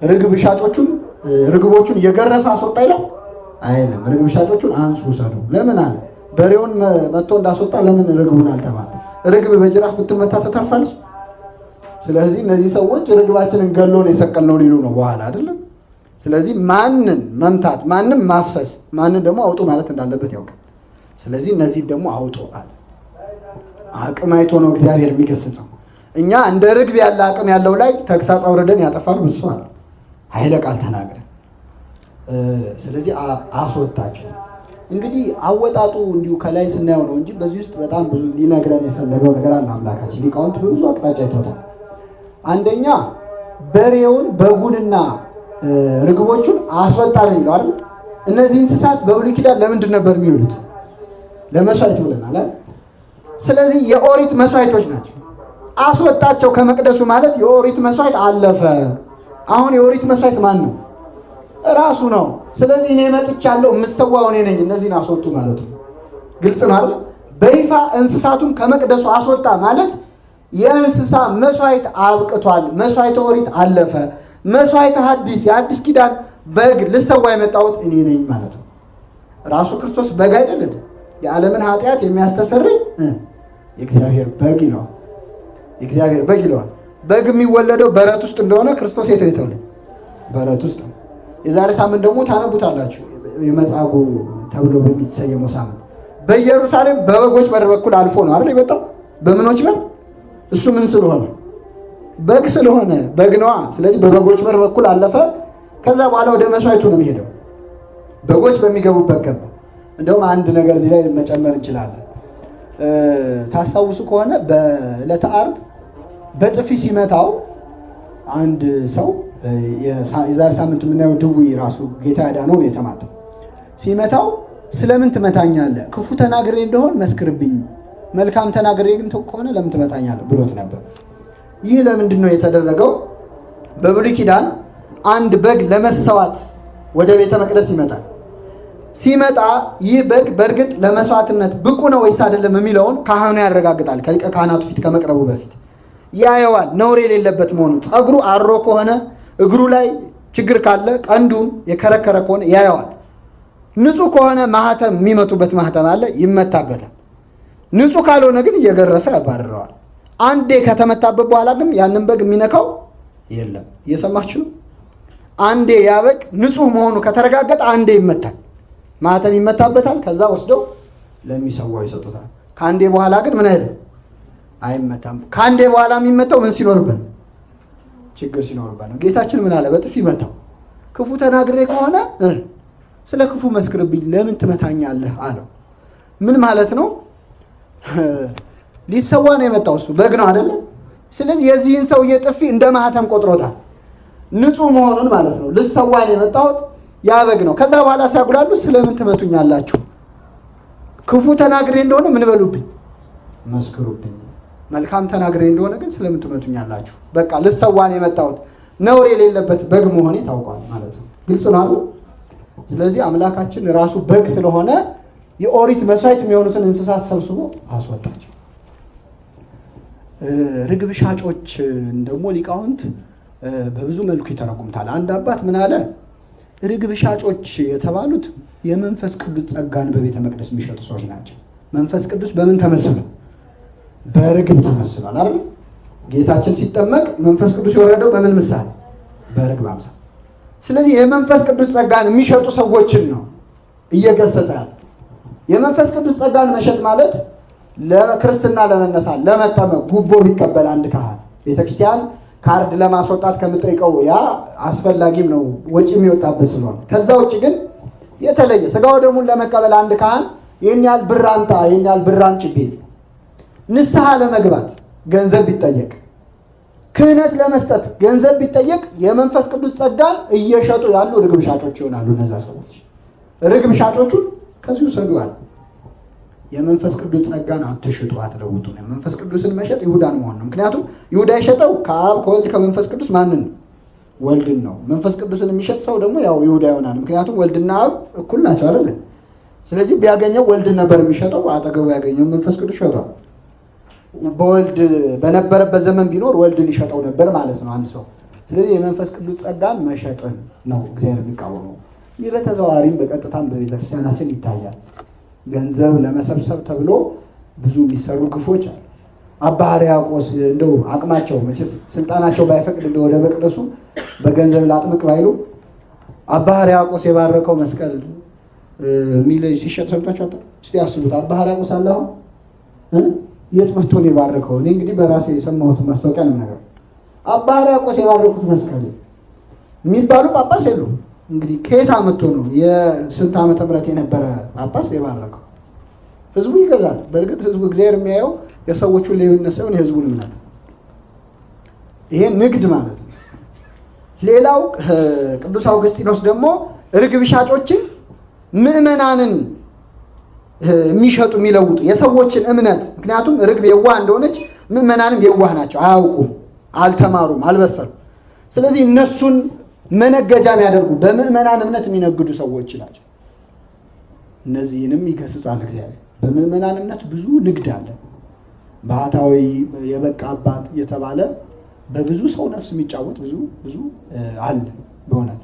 [SPEAKER 1] ርግብ ሻጮቹን ርግቦቹን እየገረፈ አስወጣ ይላል አይደለም። ርግብ ሻጮቹን አንሱ ውሰዱ። ለምን አለ? በሬውን መጥቶ እንዳስወጣ ለምን ርግቡን አልተባለ? ርግብ በጅራፍ ብትመታ ተተርፋለች። ስለዚህ እነዚህ ሰዎች ርግባችንን ገሎ ነው የሰቀልነው ሊሉ ነው በኋላ አይደለም። ስለዚህ ማንን መምታት፣ ማንም ማፍሰስ፣ ማንን ደግሞ አውጡ ማለት እንዳለበት ያውቃል። ስለዚህ እነዚህ ደግሞ አውጡ አለ። አቅም አይቶ ነው እግዚአብሔር የሚገስጸው። እኛ እንደ ርግብ ያለ አቅም ያለው ላይ ተግሳጽ አውርደን ያጠፋል ብዙ አለ፣ ኃይለ ቃል ተናግረን። ስለዚህ አስወጣቸው። እንግዲህ አወጣጡ እንዲሁ ከላይ ስናየው ነው እንጂ በዚህ ውስጥ በጣም ብዙ ሊነግረን የፈለገው ነገር አለ። አምላካችን ሊቃውንት ብዙ አቅጣጫ ይተውታል። አንደኛ በሬውን በጉንና ርግቦቹን አስወጣ ነው የሚለው አይደል? እነዚህ እንስሳት በብሉይ ኪዳን ለምንድን ነበር የሚውሉት? ለመስዋዕት ብለናል አይደል? ስለዚህ የኦሪት መስዋዕቶች ናቸው። አስወጣቸው ከመቅደሱ ማለት የኦሪት መስዋዕት አለፈ። አሁን የኦሪት መስዋዕት ማን ነው? ራሱ ነው። ስለዚህ እኔ መጥቻለሁ፣ የምሰዋው እኔ ነኝ፣ እነዚህን አስወጡ ማለት ነው። ግልጽ ነው አይደል? በይፋ እንስሳቱን ከመቅደሱ አስወጣ ማለት የእንስሳ መስዋዕት አብቅቷል። መስዋዕት ኦሪት አለፈ። መስዋዕት ሐዲስ የአዲስ ኪዳን በግ ልሰዋ የመጣሁት እኔ ነኝ ማለት ነው። ራሱ ክርስቶስ በግ አይደለም? የዓለምን ኃጢአት የሚያስተሰርይ የእግዚአብሔር በግ ይለዋል። የእግዚአብሔር በግ ይለዋል። በግ የሚወለደው በረት ውስጥ እንደሆነ ክርስቶስ የት ነው የተወለደው? በረት ውስጥ ነው። የዛሬ ሳምንት ደግሞ ታነቡታላችሁ። የመጻጉዕ ተብሎ በሚሰየመው ሳምንት በኢየሩሳሌም በበጎች በር በኩል አልፎ ነው አይደል የመጣው? በምኖች በር? እሱ ምን ስለሆነ? በግ ስለሆነ በግ ነዋ። ስለዚህ በበጎች በር በኩል አለፈ። ከዛ በኋላ ወደ መስዋዕቱ ነው የሚሄደው። በጎች በሚገቡበት ገባ። እንደውም አንድ ነገር እዚህ ላይ መጨመር እንችላለን። ታስታውሱ ከሆነ በዕለተ ዓርብ በጥፊ ሲመታው አንድ ሰው የዛሬ ሳምንት የምናየው ድውይ ራሱ ጌታ ያዳነው ነው የተማተው። ሲመታው ስለምን ትመታኛለህ? ክፉ ተናግሬ እንደሆን መስክርብኝ፣ መልካም ተናግሬ ግን ከሆነ ለምን ትመታኛለህ ብሎት ነበር። ይህ ለምንድን ነው የተደረገው? በብሉይ ኪዳን አንድ በግ ለመሰዋት ወደ ቤተ መቅደስ ይመጣል። ሲመጣ ይህ በግ በእርግጥ ለመስዋዕትነት ብቁ ነው ወይስ አይደለም የሚለውን ካህኑ ያረጋግጣል። ከሊቀ ካህናቱ ፊት ከመቅረቡ በፊት ያየዋል። ነውር የሌለበት መሆኑን፣ ፀጉሩ አሮ ከሆነ፣ እግሩ ላይ ችግር ካለ፣ ቀንዱን የከረከረ ከሆነ ያየዋል። ንጹህ ከሆነ ማህተም የሚመቱበት ማህተም አለ፣ ይመታበታል። ንጹህ ካልሆነ ግን እየገረፈ ያባርረዋል። አንዴ ከተመታበት በኋላ ግን ያንን በግ የሚነካው የለም። እየሰማችሁ? አንዴ ያ በግ ንጹህ መሆኑ ከተረጋገጠ አንዴ ይመታል፣ ማህተም ይመታበታል። ከዛ ወስደው ለሚሰዋው ይሰጡታል። ከአንዴ በኋላ ግን ምን አይደለም አይመታም። ከአንዴ በኋላ የሚመታው ምን ሲኖርበት? ችግር ሲኖርበት ነው። ጌታችን ምን አለ? በጥፊ መታው። ክፉ ተናግሬ ከሆነ ስለ ክፉ መስክርብኝ፣ ለምን ትመታኛለህ አለው። ምን ማለት ነው? ሊሰዋ ነው የመጣው፣ እሱ በግ ነው አይደለ? ስለዚህ የዚህን ሰውዬ ጥፊ እንደ ማህተም ቆጥሮታል፣ ንጹህ መሆኑን ማለት ነው። ልሰዋ ነው የመጣሁት፣ ያ በግ ነው። ከዛ በኋላ ሲያጉላሉ ስለምን ትመቱኛላችሁ? ክፉ ተናግሬ እንደሆነ ምን በሉብኝ? መስክሩብኝ። መልካም ተናግሬ እንደሆነ ግን ስለምን ትመቱኛላችሁ? በቃ ልሰዋ ነው የመጣሁት፣ ነውር የሌለበት በግ መሆኔ ታውቋል ማለት ነው። ግልጽ ነው አይደል? ስለዚህ አምላካችን ራሱ በግ ስለሆነ የኦሪት መስዋዕት የሚሆኑትን እንስሳት ሰብስቦ አስወጣቸው። ርግብ ሻጮች ደግሞ ሊቃውንት በብዙ መልኩ ይተረጉምታል። አንድ አባት ምን አለ? ርግብ ሻጮች የተባሉት የመንፈስ ቅዱስ ጸጋን በቤተ መቅደስ የሚሸጡ ሰዎች ናቸው። መንፈስ ቅዱስ በምን ተመስሏል? በርግብ ተመስሏል አይደል? ጌታችን ሲጠመቅ መንፈስ ቅዱስ የወረደው በምን ምሳሌ? በርግብ አምሳል። ስለዚህ የመንፈስ ቅዱስ ጸጋን የሚሸጡ ሰዎችን ነው እየገሰጸ ያለ። የመንፈስ ቅዱስ ጸጋን መሸጥ ማለት ለክርስትና ለመነሳት ለመጠመቅ ጉቦ ቢቀበል አንድ ካህን ቤተክርስቲያን ካርድ ለማስወጣት ከምጠይቀው ያ አስፈላጊም ነው፣ ወጪ የሚወጣበት ስለሆነ። ከዛ ውጭ ግን የተለየ ስጋው ደሙን ለመቀበል አንድ ካህን ይህን ያህል ብር አምጣ፣ ይህን ያህል ብር አምጪ ቢል፣ ንስሐ ለመግባት ገንዘብ ቢጠየቅ፣ ክህነት ለመስጠት ገንዘብ ቢጠየቅ፣ የመንፈስ ቅዱስ ጸጋን እየሸጡ ያሉ ርግብ ሻጮች ይሆናሉ እነዛ ሰዎች። ርግብ ሻጮቹን ከዚሁ ሰዱዋል። የመንፈስ ቅዱስ ጸጋን አትሽጡ፣ አትለውጡ። መንፈስ ቅዱስን መሸጥ ይሁዳን መሆን ነው። ምክንያቱም ይሁዳ የሸጠው ከአብ ከወልድ ከመንፈስ ቅዱስ ማንን ነው? ወልድን ነው። መንፈስ ቅዱስን የሚሸጥ ሰው ደግሞ ያው ይሁዳ ይሆናል። ምክንያቱም ወልድና አብ እኩል ናቸው አይደል? ስለዚህ ቢያገኘው ወልድን ነበር የሚሸጠው፣ አጠገቡ ያገኘው መንፈስ ቅዱስ ሸጠው። በወልድ በነበረበት ዘመን ቢኖር ወልድን ይሸጠው ነበር ማለት ነው አንድ ሰው። ስለዚህ የመንፈስ ቅዱስ ጸጋን መሸጥን ነው እግዚአብሔር የሚቃወመው። ይህ በተዘዋዋሪም በቀጥታም በቤተክርስቲያናችን ይታያል። ገንዘብ ለመሰብሰብ ተብሎ ብዙ የሚሰሩ ግፎች አሉ። አባ ሕርያቆስ እንደው አቅማቸው መቼስ ስልጣናቸው ባይፈቅድ እንደው ወደ መቅደሱ በገንዘብ ላጥምቅ ባይሉ አባ ሕርያቆስ የባረከው መስቀል ሚል ሲሸጥ ሰምታችኋል? እስቲ አስቡት። አባ ሕርያቆስ አለ አሁን የት መጥቶ ነው የባረከው? እኔ እንግዲህ በራሴ የሰማሁት ማስታወቂያ ነው ነገር አባ ሕርያቆስ የባረኩት መስቀል የሚባሉ ጳጳስ የሉም። እንግዲህ ከየት አመጥቶ ነው የስንት ዓመተ ምህረት የነበረ ጳጳስ የባረከው? ህዝቡ ይገዛል። በእርግጥ ህዝቡ እግዚአብሔር የሚያየው የሰዎቹን ሌብነት ሳይሆን የህዝቡን እምነት። ይሄ ንግድ ማለት ነው። ሌላው ቅዱስ አውግስጢኖስ ደግሞ ርግብ ሻጮችን ምዕመናንን የሚሸጡ የሚለውጡ የሰዎችን እምነት፣ ምክንያቱም ርግብ የዋህ እንደሆነች ምዕመናንም የዋህ ናቸው፣ አያውቁም፣ አልተማሩም፣ አልበሰሉም። ስለዚህ እነሱን መነገጃ የሚያደርጉ በምዕመናን እምነት የሚነግዱ ሰዎች ናቸው። እነዚህንም ይገስጻል እግዚአብሔር። በምዕመናን እምነት ብዙ ንግድ አለ። ባህታዊ የበቃ አባት እየተባለ በብዙ ሰው ነፍስ የሚጫወት ብዙ አለ። በእውነት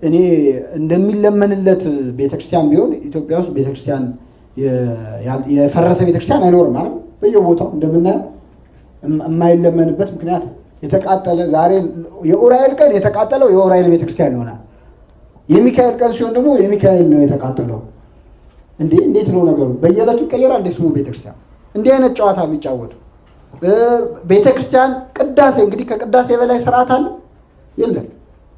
[SPEAKER 1] እኔ እንደሚለመንለት ቤተክርስቲያን ቢሆን ኢትዮጵያ ውስጥ ቤተክርስቲያን የፈረሰ ቤተክርስቲያን አይኖርም ማለት በየቦታው እንደምናየው የማይለመንበት ምክንያት የተቃጠለ ዛሬ የኡራኤል ቀን የተቃጠለው የኡራኤል ቤተክርስቲያን ይሆናል። የሚካኤል ቀን ሲሆን ደግሞ የሚካኤል ነው የተቃጠለው። እንዴት ነው ነገሩ? በየዕለቱ ይቀየራል እንደ ስሙ ቤተክርስቲያን። እንዲህ አይነት ጨዋታ የሚጫወቱ ቤተክርስቲያን ቅዳሴ እንግዲህ ከቅዳሴ በላይ ስርዓት አለ የለም።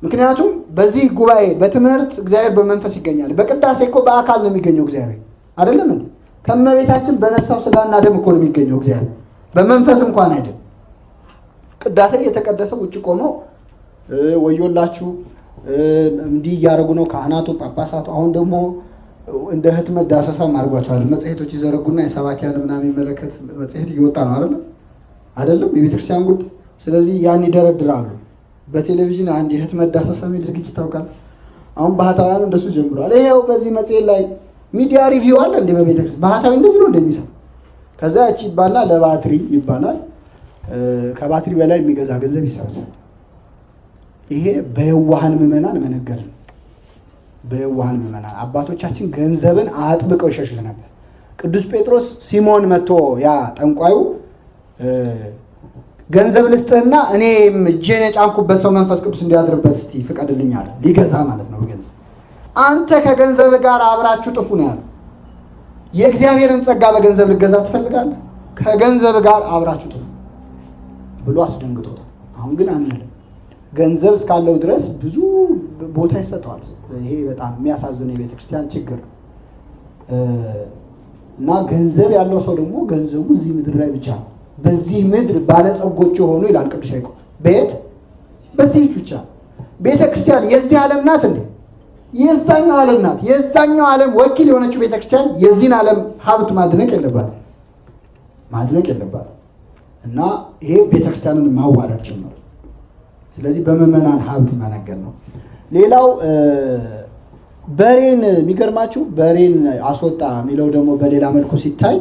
[SPEAKER 1] ምክንያቱም በዚህ ጉባኤ በትምህርት እግዚአብሔር በመንፈስ ይገኛል። በቅዳሴ እኮ በአካል ነው የሚገኘው እግዚአብሔር አይደለም እንዴ? ከመቤታችን በነሳው ስጋና ደም እኮ ነው የሚገኘው እግዚአብሔር፣ በመንፈስ እንኳን አይደለም። ቅዳሴ እየተቀደሰ ውጭ ቆመው ወዮላችሁ እንዲህ እያደረጉ ነው ካህናቱ ጳጳሳቱ። አሁን ደግሞ እንደ ህትመት ዳሰሳም አድርጓቸዋል። መጽሔቶች ይዘረጉና የሰባኪያን ምናምን የሚመለከት መጽሔት እየወጣ ነው አይደለም የቤተክርስቲያን ጉዳይ። ስለዚህ ያን ይደረድራሉ። በቴሌቪዥን አንድ የህትመት ዳሰሳ የሚል ዝግጅት ታውቃል። አሁን ባህታውያኑ እንደሱ ጀምሯል። ይሄው በዚህ መጽሔት ላይ ሚዲያ ሪቪው አለ እንደ በቤተክርስቲያን ባህታዊ እንደዚህ ነው እንደሚሰራ። ከዛ እቺ ይባላል ለባትሪ ይባላል። ከባትሪ በላይ የሚገዛ ገንዘብ ይሰበሰብ። ይሄ በየዋሃን ምዕመናን መነገር ነው። በየዋሃን ምዕመናን አባቶቻችን ገንዘብን አጥብቀው ይሸሹት ነበር። ቅዱስ ጴጥሮስ ሲሞን መጥቶ ያ ጠንቋዩ ገንዘብ ልስጥህና እኔም እጄን የጫንኩበት ሰው መንፈስ ቅዱስ እንዲያድርበት እስቲ ፍቀድልኝ አለ። ሊገዛ ማለት ነው ገንዘብ። አንተ ከገንዘብ ጋር አብራችሁ ጥፉ ነው ያለው። የእግዚአብሔርን ጸጋ በገንዘብ ልገዛ ትፈልጋለህ? ከገንዘብ ጋር አብራችሁ ጥፉ ብሎ አስደንግጦታል። አሁን ግን አንልም። ገንዘብ እስካለው ድረስ ብዙ ቦታ ይሰጠዋል። ይሄ በጣም የሚያሳዝን የቤተክርስቲያን ችግር እና ገንዘብ ያለው ሰው ደግሞ ገንዘቡ እዚህ ምድር ላይ ብቻ ነው። በዚህ ምድር ባለጸጎች የሆኑ ይላል ቅዱስ ያዕቆብ። በዚህ ብቻ ቤተክርስቲያን የዚህ ዓለም ናት እንዴ? የዛኛው ዓለም ናት። የዛኛው ዓለም ወኪል የሆነችው ቤተክርስቲያን የዚህን ዓለም ሀብት ማድነቅ የለባትም እና ይሄ ቤተክርስቲያንን ማዋረድ ጭምር። ስለዚህ በምዕመናን ሀብት መነገር ነው። ሌላው በሬን የሚገርማችሁ በሬን አስወጣ የሚለው ደግሞ በሌላ መልኩ ሲታይ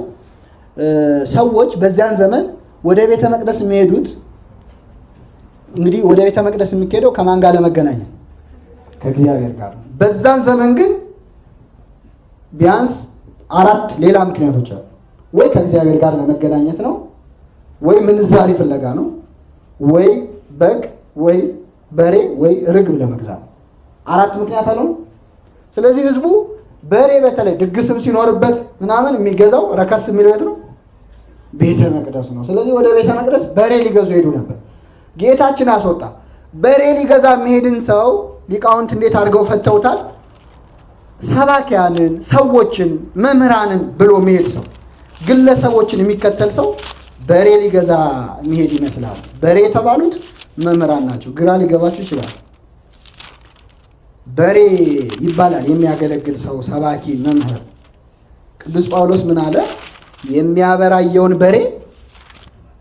[SPEAKER 1] ሰዎች በዚያን ዘመን ወደ ቤተ መቅደስ የሚሄዱት እንግዲህ ወደ ቤተ መቅደስ የሚሄደው ከማን ጋር ለመገናኘት? ከእግዚአብሔር ጋር። በዛን ዘመን ግን ቢያንስ 4 ሌላ ምክንያቶች አሉ። ወይ ከእግዚአብሔር ጋር ለመገናኘት ነው፣ ወይ ምንዛሪ ፍለጋ ነው፣ ወይ በግ፣ ወይ በሬ፣ ወይ ርግብ ለመግዛት 4 ምክንያት አለው። ስለዚህ ህዝቡ በሬ በተለይ ድግስም ሲኖርበት ምናምን የሚገዛው ረከስ የሚለው የት ነው? ቤተ መቅደስ ነው። ስለዚህ ወደ ቤተ መቅደስ በሬ ሊገዙ ሄዱ ነበር። ጌታችን አስወጣ። በሬ ሊገዛ የሚሄድን ሰው ሊቃውንት እንዴት አድርገው ፈተውታል? ሰባኪያንን፣ ሰዎችን፣ መምህራንን ብሎ የሚሄድ ሰው፣ ግለሰቦችን የሚከተል ሰው በሬ ሊገዛ የሚሄድ ይመስላል። በሬ የተባሉት መምህራን ናቸው። ግራ ሊገባችሁ ይችላል። በሬ ይባላል የሚያገለግል ሰው፣ ሰባኪ፣ መምህር። ቅዱስ ጳውሎስ ምን አለ? የሚያበራየውን በሬ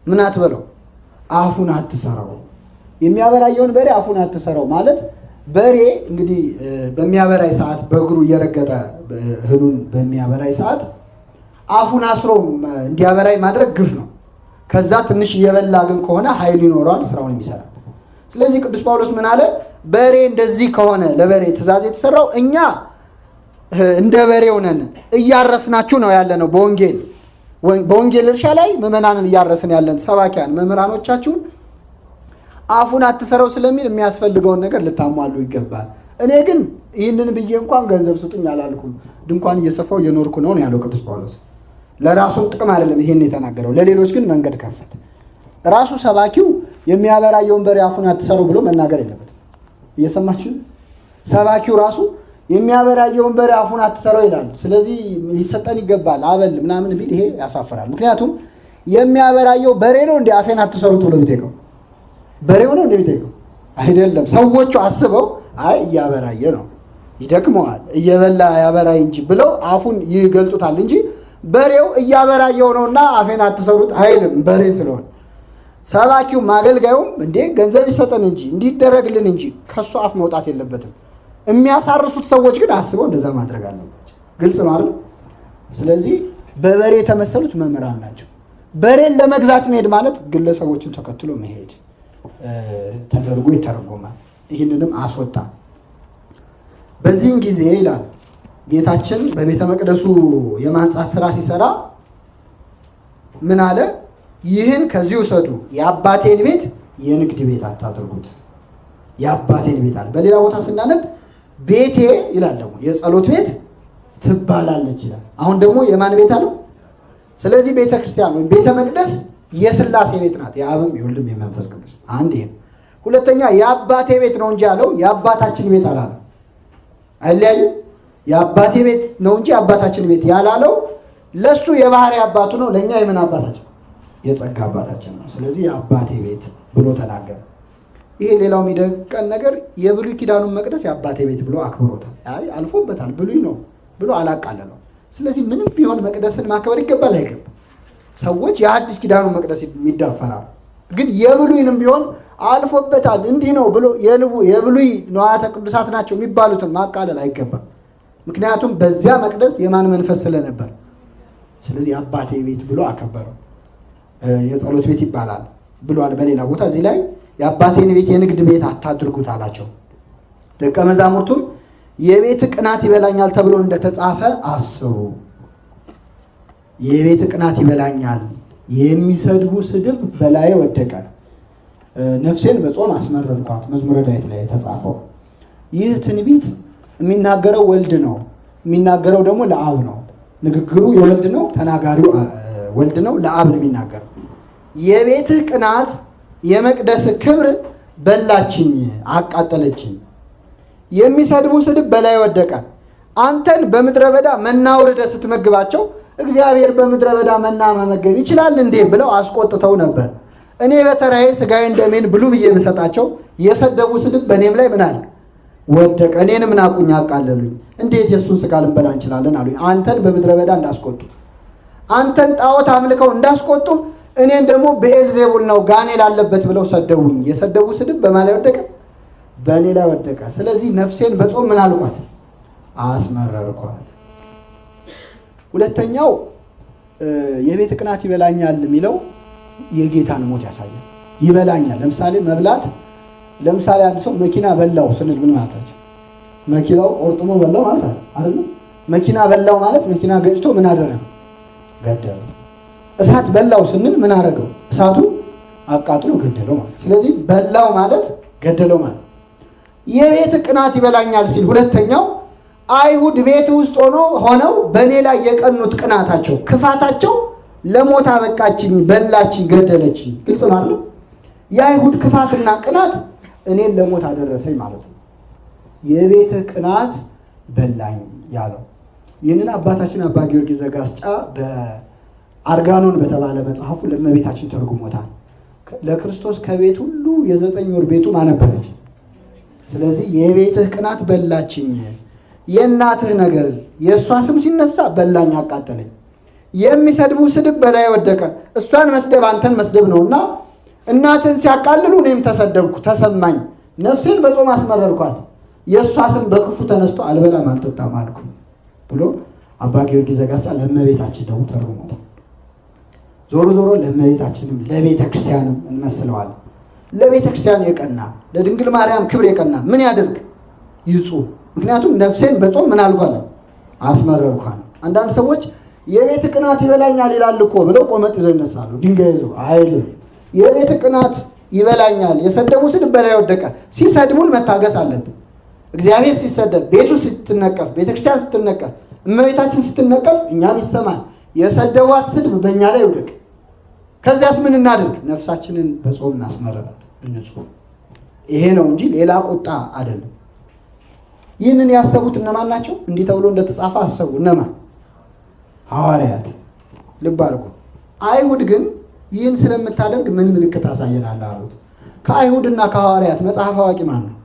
[SPEAKER 1] ምን አትበለው፣ አፉን አትሰራው። የሚያበራየውን በሬ አፉን አትሰራው ማለት በሬ እንግዲህ በሚያበራይ ሰዓት በእግሩ እየረገጠ እህሉን በሚያበራይ ሰዓት አፉን አስሮ እንዲያበራይ ማድረግ ግፍ ነው። ከዛ ትንሽ እየበላ ግን ከሆነ ኃይል ይኖረዋል፣ ስራውን የሚሰራ። ስለዚህ ቅዱስ ጳውሎስ ምን አለ? በሬ እንደዚህ ከሆነ ለበሬ ትእዛዝ የተሰራው እኛ እንደ በሬው ነን እያረስናችሁ ነው ያለ ነው። በወንጌል እርሻ ላይ ምዕመናንን እያረስን ያለን ሰባኪያን መምህራኖቻችሁን አፉን አትሰረው ስለሚል የሚያስፈልገውን ነገር ልታሟሉ ይገባል። እኔ ግን ይህንን ብዬ እንኳን ገንዘብ ስጡኝ አላልኩም፣ ድንኳን እየሰፋው እየኖርኩ ነው ያለው ቅዱስ ጳውሎስ። ለራሱን ጥቅም አይደለም ይሄን የተናገረው፣ ለሌሎች ግን መንገድ ከፈተ። ራሱ ሰባኪው የሚያበራየውን በሬ አፉን አትሰረው ብሎ መናገር የለበትም። እየሰማችሁ ሰባኪው ራሱ የሚያበራየውን በሬ አፉን አትሰረው ይላል። ስለዚህ ሊሰጠን ይገባል አበል ምናምን ቢል ይሄ ያሳፍራል። ምክንያቱም የሚያበራየው በሬ ነው እንደ አፌን አትሰሩት ብሎ ቢጠይቀው በሬው ነው እንደ ቢጠይቀው አይደለም። ሰዎቹ አስበው አይ እያበራየ ነው ይደክመዋል እየበላ ያበራይ እንጂ ብለው አፉን ይገልጡታል እንጂ በሬው እያበራየው ነውና አፌን አትሰሩት አይልም። በሬ ስለሆነ ሰባኪው ማገልጋዩም እንዴ ገንዘብ ይሰጠን እንጂ እንዲደረግልን እንጂ ከሱ አፍ መውጣት የለበትም። የሚያሳርሱት ሰዎች ግን አስበው እንደዛ ማድረግ አለባቸው። ግልጽ ነው አይደል? ስለዚህ በበሬ የተመሰሉት መምህራን ናቸው። በሬን ለመግዛት መሄድ ማለት ግለሰቦችን ተከትሎ መሄድ ተደርጎ ይተረጎማል። ይህንንም አስወጣ። በዚህን ጊዜ ይላል ጌታችን በቤተ መቅደሱ የማንጻት ስራ ሲሰራ ምን አለ? ይህን ከዚህ ውሰዱ፣ የአባቴን ቤት የንግድ ቤት አታድርጉት። የአባቴን ቤት አለ። በሌላ ቦታ ስናነብ ቤቴ ይላል ደግሞ የጸሎት ቤት ትባላለች ይላል። አሁን ደግሞ የማን ቤት አለው? ስለዚህ ቤተ ክርስቲያን ወይም ቤተ መቅደስ የሥላሴ ቤት ናት። የአብም የወልድም የመንፈስ ቅዱስ አንድ ይሄ። ሁለተኛ የአባቴ ቤት ነው እንጂ ያለው የአባታችን ቤት አላለም። አይለያይም። የአባቴ ቤት ነው እንጂ የአባታችን ቤት ያላለው ለሱ የባህሪ አባቱ ነው፣ ለኛ የምን አባታችን? የጸጋ አባታችን ነው። ስለዚህ የአባቴ ቤት ብሎ ተናገረ። ይሄ ሌላው የሚደንቀን ነገር የብሉይ ኪዳኑን መቅደስ የአባቴ ቤት ብሎ አክብሮታል። አይ አልፎበታል፣ ብሉይ ነው ብሎ አላቃለለው። ስለዚህ ምንም ቢሆን መቅደስን ማክበር ይገባል አይገባም? ሰዎች የአዲስ ኪዳኑን መቅደስ የሚዳፈራሉ፣ ግን የብሉይንም ቢሆን አልፎበታል እንዲህ ነው ብሎ የብሉይ ንዋያተ ቅዱሳት ናቸው የሚባሉትን ማቃለል አይገባም። ምክንያቱም በዚያ መቅደስ የማን መንፈስ ስለነበር። ስለዚህ አባቴ ቤት ብሎ አከበረው። የጸሎት ቤት ይባላል ብሏል በሌላ ቦታ። እዚህ ላይ የአባቴን ቤት የንግድ ቤት አታድርጉት አላቸው። ደቀ መዛሙርቱም የቤት ቅናት ይበላኛል ተብሎ እንደተጻፈ አስቡ። የቤት ቅናት ይበላኛል፣ የሚሰድቡ ስድብ በላዬ ወደቀ፣ ነፍሴን በጾም አስመረርኳት፣ መዝሙረ ዳዊት ላይ የተጻፈው። ይህ ትንቢት የሚናገረው ወልድ ነው፣ የሚናገረው ደግሞ ለአብ ነው። ንግግሩ የወልድ ነው፣ ተናጋሪው ወልድ ነው፣ ለአብ ነው የሚናገረው። የቤትህ ቅናት የመቅደስ ክብር በላችኝ፣ አቃጠለችኝ። የሚሰድቡ ስድብ በላይ ወደቀ። አንተን በምድረ በዳ መና አውርደህ ስትመግባቸው እግዚአብሔር በምድረ በዳ መና መመገብ ይችላል እንዴ ብለው አስቆጥተው ነበር። እኔ በተራዬ ሥጋዬን ደሜን ብሉ ብዬ የምሰጣቸው የሰደቡ ስድብ በእኔም ላይ ምን አለ? ወደቀ። እኔንም ናቁኝ፣ አቃለሉኝ። እንዴት የእሱን ሥጋ ልንበላ እንችላለን አሉኝ። አንተን በምድረ በዳ እንዳስቆጡ፣ አንተን ጣዖት አምልከው እንዳስቆጡ እኔን ደግሞ ብዔልዜቡል ነው ጋኔል አለበት ብለው ሰደቡኝ። የሰደቡ ስድብ በማን ላይ ወደቀ? በእኔ ላይ ወደቀ። ስለዚህ ነፍሴን በጾም ምን አልኳት? አስመረርኳት። ሁለተኛው የቤት ቅናት ይበላኛል የሚለው የጌታን ሞት ያሳያል። ይበላኛል ለምሳሌ መብላት፣ ለምሳሌ አንድ ሰው መኪና በላው ስንል ምን ማለታቸው? መኪናው ቆርጥሞ በላው ማለት አይደል? መኪና በላው ማለት መኪና ገጭቶ ምን አደረገ? ገደለው። እሳት በላው ስንል ምን አደረገው? እሳቱ አቃጥሎ ገደለው ማለት። ስለዚህ በላው ማለት ገደለው ማለት። የቤት ቅናት ይበላኛል ሲል ሁለተኛው አይሁድ ቤት ውስጥ ሆነው በእኔ ላይ የቀኑት ቅናታቸው፣ ክፋታቸው ለሞት አበቃችኝ፣ በላችኝ፣ ገደለችኝ። ግልጽ ነው አይደል? የአይሁድ ክፋትና ቅናት እኔን ለሞት አደረሰኝ ማለት ነው። የቤት ቅናት በላኝ ያለው ይህንን አባታችን አባ ጊዮርጊስ ዘጋስጫ በአርጋኖን በተባለ መጽሐፉ ለእመቤታችን ተርጉሞታል። ለክርስቶስ ከቤት ሁሉ የ9 ወር ቤቱ ማነበረች። ስለዚህ የቤትህ ቅናት በላችኝ፣ የእናትህ ነገር የእሷ ስም ሲነሳ በላኝ፣ አቃጠለኝ። የሚሰድቡ ስድብ በላይ ወደቀ። እሷን መስደብ አንተን መስደብ ነውና እናትህን ሲያቃልሉ እኔም ተሰደብኩ፣ ተሰማኝ። ነፍሴን በጾም አስመረርኳት፣ የእሷ ስም በክፉ ተነስቶ አልበላም አልጠጣም አልኩ ብሎ አባ ጊዮርጊስ ዘጋስጫ ለእመቤታችን ደግሞ ተርጉሞታል። ዞሮ ዞሮ ለእመቤታችንም ለቤተ ክርስቲያንም እንመስለዋለን። ለቤተ ክርስቲያን የቀና ለድንግል ማርያም ክብር የቀና ምን ያደርግ? ይጹም። ምክንያቱም ነፍሴን በጾም ምን አልኳለ? አስመረርኳን። አንዳንድ ሰዎች የቤት ቅናት ይበላኛል ይላል እኮ ብለው ቆመጥ ይዘው ይነሳሉ። ድንጋይ ይዘው አይልም። የቤት ቅናት ይበላኛል፣ የሰደቡ ስድብ በላይ ወደቀ። ሲሰድቡን መታገስ አለብን። እግዚአብሔር ሲሰደብ፣ ቤቱ ስትነቀፍ፣ ቤተክርስቲያን ስትነቀፍ፣ እመቤታችን ስትነቀፍ እኛም ይሰማል። የሰደቧት ስድብ በእኛ ላይ ይውደቅ። ከዚያስ ምን እናድርግ? ነፍሳችንን በጾም እናስመረራት፣ እንጹም። ይሄ ነው እንጂ ሌላ ቁጣ አይደለም። ይህንን ያሰቡት እነማን ናቸው? እንዲህ ተብሎ እንደተጻፈ አሰቡ። እነማን? ሐዋርያት። ልብ አድርጉ። አይሁድ ግን ይህን ስለምታደርግ ምን ምልክት አሳየናል አሉት። ከአይሁድና ከሐዋርያት መጽሐፍ አዋቂ ማን ነው?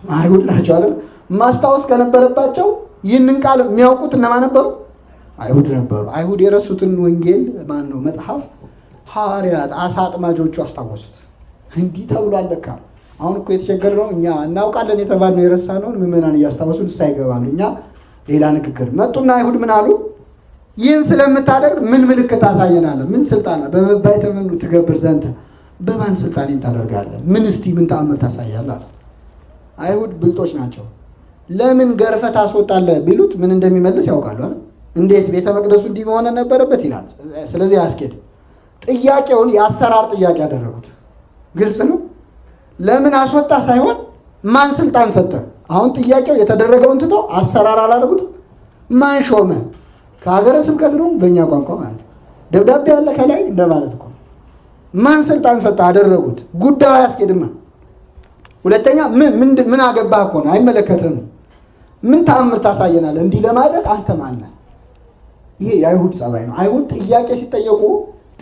[SPEAKER 1] አይሁድ ናቸው አይደል? ማስታወስ ከነበረባቸው ይህንን ቃል የሚያውቁት እነማን ነበሩ? አይሁድ ነበሩ። አይሁድ የረሱትን ወንጌል ማን ነው መጽሐፍ ሐዋርያት አሳ አጥማጆቹ አስታወሱት። እንዲህ ተብሏል ለካ። አሁን እኮ የተቸገርነው እኛ እናውቃለን የተባልነው የረሳነውን ምዕመናን እያስታወሱን ሳይገባሉ እኛ ሌላ ንግግር መጡና አይሁድ ምን አሉ? ይህን ስለምታደርግ ምን ምልክት አሳየናለህ? ምን ስልጣን በመባይተ ምኑ ትገብር ዘንድ በማን ስልጣን ታደርጋለህ? ምን እስቲ ምን ተአምር ታሳያለህ? አይሁድ ብልጦች ናቸው። ለምን ገርፈህ ታስወጣለህ ቢሉት ምን እንደሚመልስ ያውቃሉ አይደል? እንዴት ቤተ መቅደሱ እንዲህ መሆን ነበረበት ይላል። ስለዚህ አያስኬድም። ጥያቄውን የአሰራር ጥያቄ ያደረጉት ግልጽ ነው። ለምን አስወጣ ሳይሆን ማን ስልጣን ሰጠ? አሁን ጥያቄው የተደረገውን ትቶ አሰራር አላደረጉት። ማን ሾመ? ከሀገረ ስብከት ነው በእኛ ቋንቋ ማለት ደብዳቤ ያለ ከላይ እንደማለት እኮ። ማን ስልጣን ሰጠ? አደረጉት። ጉዳዩ አያስኬድም። ሁለተኛ ምን አገባህ እኮ ነው፣ አይመለከትም። ምን ተአምር ታሳየናለህ? እንዲህ ለማድረግ አንተ ማን ነህ? ይሄ የአይሁድ ጸባይ ነው። አይሁድ ጥያቄ ሲጠየቁ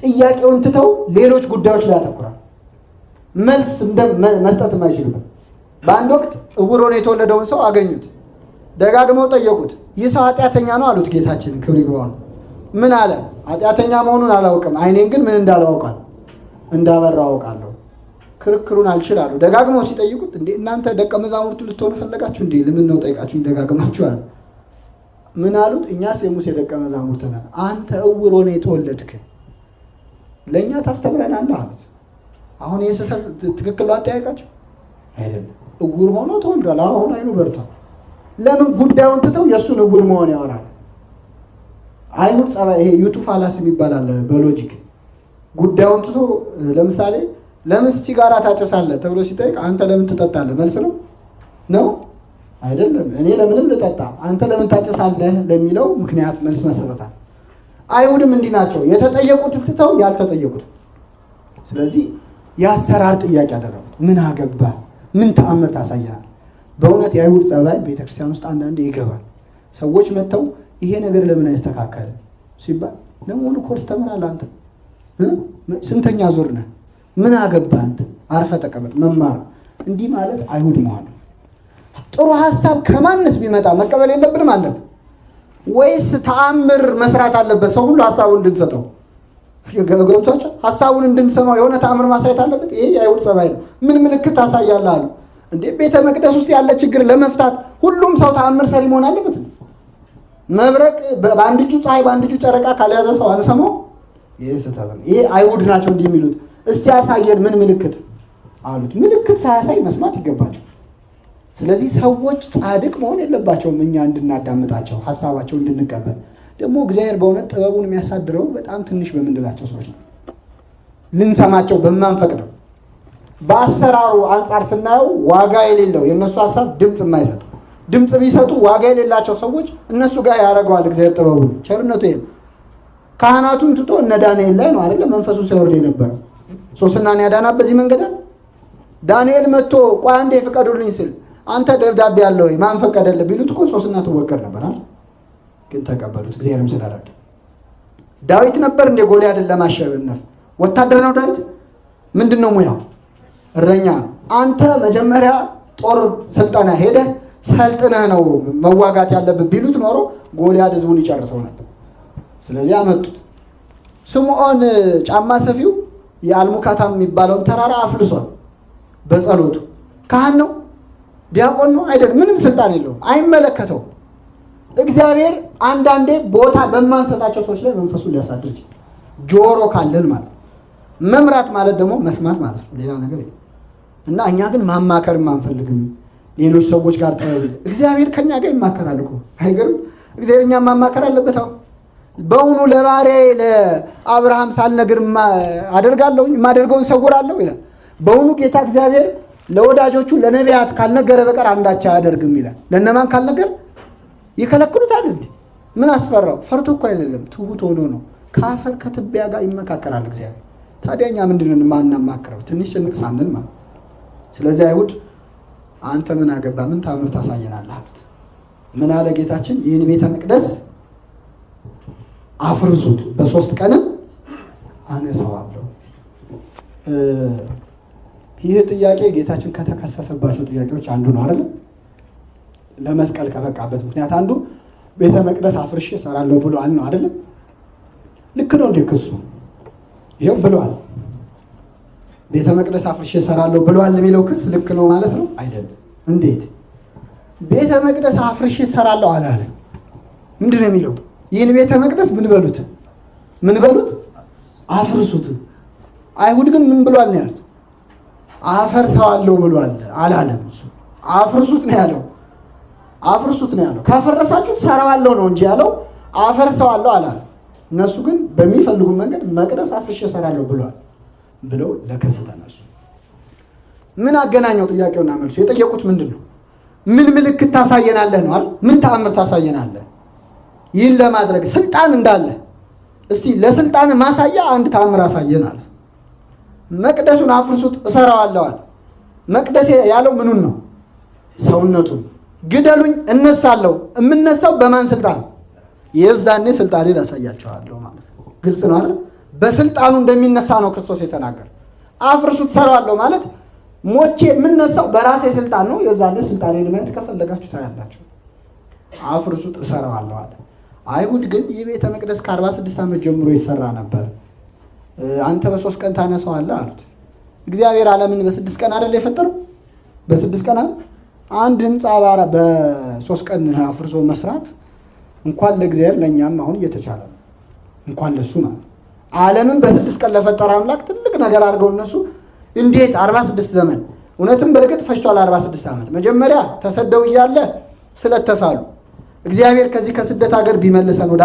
[SPEAKER 1] ጥያቄውን ትተው ሌሎች ጉዳዮች ላይ ያተኩራል። መልስ መስጠት የማይችሉበት። በአንድ ወቅት ዕውር ሆኖ የተወለደውን ሰው አገኙት። ደጋግመው ጠየቁት። ይህ ሰው ኃጢአተኛ ነው አሉት። ጌታችን ክብር ይግባው ምን አለ? ኃጢአተኛ መሆኑን አላውቅም፣ ዓይኔን ግን ምን እንዳላውቃል እንዳበራ አውቃለሁ። ክርክሩን አልችላሉ። ደጋግመው ሲጠይቁት እንዴ እናንተ ደቀ መዛሙርቱ ልትሆኑ ፈለጋችሁ እንዴ? ለምን ነው ጠይቃችሁኝ ደጋግማችሁ አለ። ምን አሉት? እኛስ የሙሴ ደቀ መዛሙርት ነን፣ አንተ ዕውር ሆነህ የተወለድክ ለእኛ ታስተምረናለህ አሉት። አሁን የሰሰብ ትክክል ነው አጠያየቃቸው አይደለም። ዕውር ሆኖ ተወልዷል። አሁን ዓይኑ በርቷል። ለምን ጉዳዩን ትተው የእሱን ዕውር መሆን ያወራል? አይሁድ ጸባይ ይሄ ዩቱፋላስ የሚባል አለ በሎጂክ። ጉዳዩን ትቶ ለምሳሌ ለምን ሲጋራ ታጨሳለህ ተብሎ ሲጠይቅ አንተ ለምን ትጠጣለህ መልስ ነው አይደለም። እኔ ለምንም ልጠጣ አንተ ለምን ታጨሳለህ ለሚለው ምክንያት መልስ መሰረታል። አይሁድም እንዲህ ናቸው። የተጠየቁትን ትተው ያልተጠየቁት። ስለዚህ የአሰራር ጥያቄ ያደረጉት ምን አገባ? ምን ተአምር ታሳያለህ? በእውነት የአይሁድ ጸባይ ቤተክርስቲያን ውስጥ አንዳንዴ ይገባል። ሰዎች መጥተው ይሄ ነገር ለምን አይስተካከልም ሲባል ለመሆኑ ኮርስ ተምራለህ አንተ ስንተኛ ዙር ነህ? ምን አገባ አንተ አርፈህ ተቀመጥ መማር። እንዲህ ማለት አይሁድ መሆን። ጥሩ ሀሳብ ከማንስ ቢመጣ መቀበል የለብንም አለብን ወይስ ተአምር መስራት አለበት? ሰው ሁሉ ሀሳቡን እንድንሰጠው ገብቶች ሀሳቡን እንድንሰማው የሆነ ተአምር ማሳየት አለበት። ይሄ የአይሁድ ጸባይ ነው። ምን ምልክት ታሳያለህ አሉ። እንዴ ቤተ መቅደስ ውስጥ ያለ ችግር ለመፍታት ሁሉም ሰው ተአምር ሰሪ መሆን አለበት? መብረቅ በአንድ እጁ ፀሐይ በአንድ እጁ ጨረቃ ካልያዘ ሰው አንሰማው። ይሄ ስህተት ነው። ይሄ አይሁድ ናቸው እንዲህ የሚሉት። እስቲ ያሳየን ምን ምልክት አሉት። ምልክት ሳያሳይ መስማት ይገባቸው። ስለዚህ ሰዎች ጻድቅ መሆን የለባቸውም እኛ እንድናዳምጣቸው ሀሳባቸው እንድንቀበል። ደግሞ እግዚአብሔር በእውነት ጥበቡን የሚያሳድረው በጣም ትንሽ በምንላቸው ሰዎች ነው፣ ልንሰማቸው በማንፈቅደው። በአሰራሩ አንጻር ስናየው ዋጋ የሌለው የእነሱ ሀሳብ ድምፅ የማይሰጥ ድምፅ ቢሰጡ ዋጋ የሌላቸው ሰዎች እነሱ ጋር ያደርገዋል እግዚአብሔር ጥበቡን ቸርነቱ። ይሄ ካህናቱን ትቶ እነ ዳንኤል ላይ ነው አይደለ መንፈሱ ሲወርድ የነበረው። ሶስናን ያዳናት በዚህ መንገድ። ዳንኤል መጥቶ ቆይ አንዴ ፍቀዱልኝ ሲል አንተ ደብዳቤ ያለው ወይ ማን ፈቀደልህ ቢሉት እኮ ሶስና ትወቀር ነበር አይደል? ግን ተቀበሉት እግዚአብሔርም ስለረዳ። ዳዊት ነበር እንደ ጎልያድን ለማሸነፍ ወታደር ነው ዳዊት። ምንድነው ሙያው? እረኛ ነው። አንተ መጀመሪያ ጦር ስልጠና ሄደህ ሰልጥነህ ነው መዋጋት ያለብህ ቢሉት ኖሮ ጎልያድ ህዝቡን ይጨርሰው ነበር። ስለዚህ አመጡት። ስምዖን ጫማ ሰፊው የአልሙካታም የሚባለውን ተራራ አፍልሷል በጸሎቱ። ካህን ነው ዲያቆን ነው አይደል? ምንም ስልጣን የለውም፣ አይመለከተው። እግዚአብሔር አንዳንዴ ቦታ በማንሰጣቸው ሰዎች ላይ መንፈሱን ሊያሳድር ይችላል። ጆሮ ካለን ማለት መምራት ማለት ደግሞ መስማት ማለት ነው፣ ሌላ ነገር የለም። እና እኛ ግን ማማከርም አንፈልግም ሌሎች ሰዎች ጋር እግዚአብሔር ከኛ ጋር ይማከራል እኮ አይገርም? እግዚአብሔር እኛን ማማከር አለበት። አሁን በእውኑ ለባሪያዬ ለአብርሃም ሳልነግር አደርጋለሁ የማደርገውን ሰውራለሁ ይላል። በእውኑ ጌታ እግዚአብሔር ለወዳጆቹ ለነቢያት ካልነገረ በቀር አንዳች አያደርግም ይላል። ለእነማን ካልነገር ይከለክሉታል እንዴ? ምን አስፈራው? ፈርቶ እኮ አይደለም፣ ትሁት ሆኖ ነው። ከአፈር ከትቢያ ጋር ይመካከራል እግዚአብሔር። ታዲያ እኛ ምንድነው ማናማክረው? ትንሽ ጭንቅ ሳንል ማለት። ስለዚህ አይሁድ አንተ ምን አገባ፣ ምን ታምር ታሳየናለህ አሉት። ምን አለ ጌታችን? ይህን ቤተ መቅደስ አፍርሱት፣ በ3 ቀንም አነሳዋለሁ። ይህ ጥያቄ ጌታችን ከተከሰሰባቸው ጥያቄዎች አንዱ ነው አይደል? ለመስቀል ከበቃበት ምክንያት አንዱ ቤተ መቅደስ አፍርሼ እሰራለሁ ብሏል ነው አይደል? ልክ ነው እንዴ? ክሱ ይሄው ብሏል። ቤተ መቅደስ አፍርሼ እሰራለሁ ብሏል የሚለው ክስ ልክ ነው ማለት ነው አይደለም? እንዴት ቤተ መቅደስ አፍርሼ እሰራለሁ አላለ? ምንድነው የሚለው? ይህን ቤተ መቅደስ ምን በሉት አፍርሱት። አይሁድ ግን ምን ብሏል ነው ያሉት? አፈርሰዋለሁ ብሏል አላለም። እሱ አፍርሱት ነው ያለው። አፍርሱት ነው ያለው። ካፈረሳችሁ ሰራዋለሁ ነው እንጂ ያለው አፈርሰዋለሁ አላለም። እነሱ ግን በሚፈልጉ መንገድ መቅደስ አፍርሼ እሰራለሁ ብሏል ብለው ለክስ ተነሱ። ምን አገናኘው? ጥያቄውና መልሱ የጠየቁት ምንድን ነው? ምን ምልክት ታሳየናለህ ነው አይደል? ምን ተአምር ታሳየናለህ? ይህን ለማድረግ ስልጣን እንዳለ እስቲ ለስልጣን ማሳያ አንድ ተአምር አሳየናል። መቅደሱን አፍርሱት እሰራዋለሁ አለ። መቅደስ ያለው ምኑን ነው? ሰውነቱን። ግደሉኝ እነሳለሁ። የምነሳው በማን ስልጣን? የዛኔ ስልጣኔን አሳያቸዋለሁ ማለት ነው። ግልጽ ነው አይደል? በስልጣኑ እንደሚነሳ ነው ክርስቶስ የተናገረ። አፍርሱት እሰራዋለሁ ማለት ሞቼ የምነሳው በራሴ ስልጣን ነው። የዛኔ ስልጣኔን ማየት ከፈለጋችሁ ታያላችሁ። አፍርሱት እሰራዋለሁ አለ። አይሁድ ግን ይህ ቤተ መቅደስ ከ46 ዓመት ጀምሮ ይሰራ ነበር፣ አንተ በ3 ቀን ታነሳዋለህ አሉት። እግዚአብሔር ዓለምን በ6 ቀን አይደል የፈጠረው? በ6 ቀን አንድ ህንፃ በ3 ቀን አፍርሶ መስራት እንኳን ለእግዚአብሔር ለእኛም አሁን እየተቻለ ነው። እንኳን ለሱ ማለት ዓለምን በ6 ቀን ለፈጠረ አምላክ ትልቅ ነገር አድርገው እነሱ እንዴት 46 ዘመን እውነትም በእርግጥ ፈጅቷል። 46 ዓመት መጀመሪያ ተሰደው እያለ ስለተሳሉ እግዚአብሔር ከዚህ ከስደት ሀገር ቢመልሰን ወደ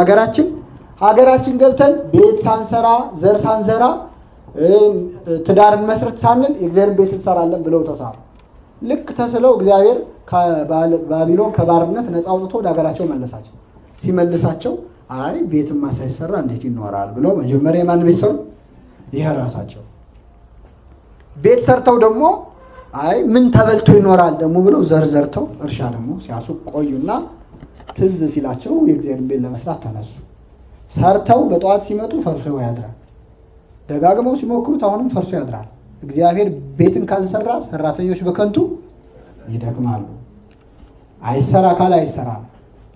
[SPEAKER 1] ሀገራችን ገብተን ቤት ሳንሰራ ዘር ሳንዘራ ትዳርን መስረት ሳንል የእግዚአብሔር ቤት እንሰራለን ብለው ተሳሉ። ልክ ተስለው እግዚአብሔር ከባቢሎን ከባርነት ነፃ አውጥቶ ወደ ሀገራቸው መለሳቸው። ሲመልሳቸው አይ ቤትማ ሳይሰራ እንዴት ይኖራል ብለው መጀመሪያ የማን ቤት ሰሩ? ይሄ ራሳቸው ቤት ሰርተው ደግሞ አይ ምን ተበልቶ ይኖራል ደግሞ ብለው ዘርዘርተው እርሻ ደግሞ ሲያሱ ቆዩና ትዝ ሲላቸው የእግዚአብሔር ቤት ለመስራት ተነሱ። ሰርተው በጠዋት ሲመጡ ፈርሶ ያድራል። ደጋግመው ሲሞክሩት አሁንም ፈርሶ ያድራል። እግዚአብሔር ቤትን ካልሰራ ሰራተኞች በከንቱ ይደክማሉ። አይሰራ ካለ አይሰራም።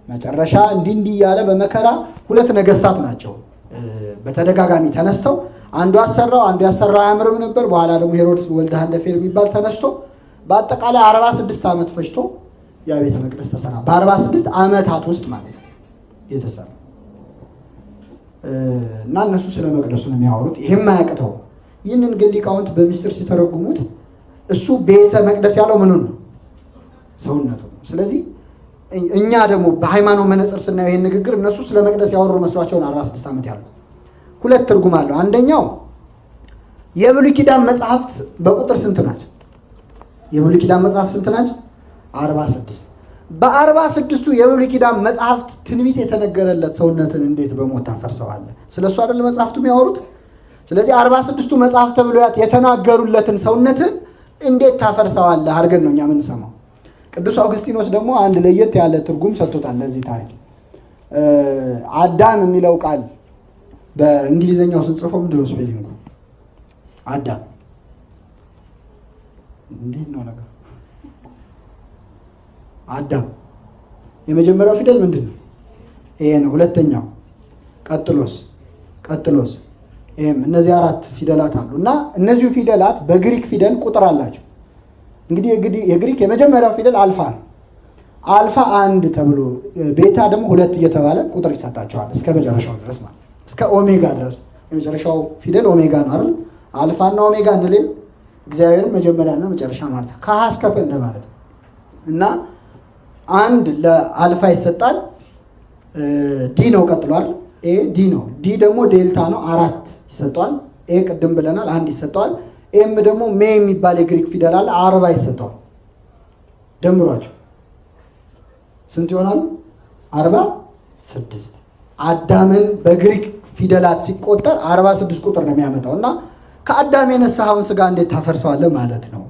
[SPEAKER 1] መጨረሻ እንዲህ ያለ በመከራ 2 ነገስታት ናቸው በተደጋጋሚ ተነስተው አንዱ አሰራው አንዱ ያሰራው አያምርም ነበር። በኋላ ደግሞ ሄሮድስ ወልደ አንደፌር የሚባል ተነስቶ በአጠቃላይ 46 ዓመት ፈጅቶ ያ ቤተ መቅደስ ተሰራ። በ46 ዓመታት ውስጥ ማለት ነው የተሰራ እና እነሱ ስለ መቅደሱ ነው የሚያወሩት። ይሄም አያቅተው። ይህንን ግን ሊቃውንት በሚስጥር ሲተረጉሙት እሱ ቤተ መቅደስ ያለው ምኑን ነው? ሰውነቱ። ስለዚህ እኛ ደግሞ በሃይማኖት መነጽር ስናየው ይሄን ንግግር እነሱ ስለ መቅደስ ያወሩ መስሏቸውን 46 ዓመት ያለው 2 ትርጉም አለው። አንደኛው የብሉይ ኪዳን መጽሐፍት በቁጥር ስንት ናቸው? የብሉይ ኪዳን መጽሐፍት ስንት ናቸው? 46። በ46ቱ የብሉይ ኪዳን መጽሐፍት ትንቢት የተነገረለት ሰውነትን እንዴት በሞት ታፈርሰዋለህ? ስለሱ አይደል መጽሐፍቱ የሚያወሩት? ስለዚህ 46ቱ መጽሐፍተ ብሉያት የተናገሩለትን ሰውነትን እንዴት ታፈርሰዋለህ አድርገን ነው እኛ የምንሰማው። ቅዱስ አውግስጢኖስ ደግሞ አንድ ለየት ያለ ትርጉም ሰጥቶታል ለዚህ ታሪክ። አዳም የሚለው ቃል በእንግሊዘኛው ስንጽፈው ምንድነው ስፔሊንጉ? አዳም እንዴት ነው ነገር? አዳም የመጀመሪያው ፊደል ምንድነው? ኤ ነው። ሁለተኛው ቀጥሎስ ኤም። እነዚህ 4 ፊደላት አሉ እና እነዚህ ፊደላት በግሪክ ፊደል ቁጥር አላቸው። እንግዲህ የግሪክ የመጀመሪያው ፊደል አልፋ ነው። አልፋ 1 ተብሎ ቤታ ደግሞ 2 እየተባለ ቁጥር ይሰጣቸዋል እስከ መጨረሻው ድረስ ማለት እስከ ኦሜጋ ድረስ። የመጨረሻው ፊደል ኦሜጋ ነው አይደል? አልፋና ኦሜጋ እንልም እግዚአብሔር መጀመሪያና መጨረሻ ማለት ነው። ከሀ እስከ ፐ እንደማለት ነው እና 1 ለአልፋ ይሰጣል፣ ዲ ነው ቀጥሏል። ኤ ዲ ነው። ዲ ደግሞ ዴልታ ነው 4 ይሰጠዋል። ኤ ቅድም ብለናል 1 ይሰጠዋል። ኤም ደግሞ ሜ የሚባል የግሪክ ፊደል አለ 40 ይሰጠዋል። ደምሯቸው ስንት ይሆናል? 46። አዳምን በግሪክ ፊደላት ሲቆጠር 46 ቁጥር ነው የሚያመጣው እና ከአዳም የነሳኸውን ስጋ እንዴት ታፈርሰዋለህ ማለት ነው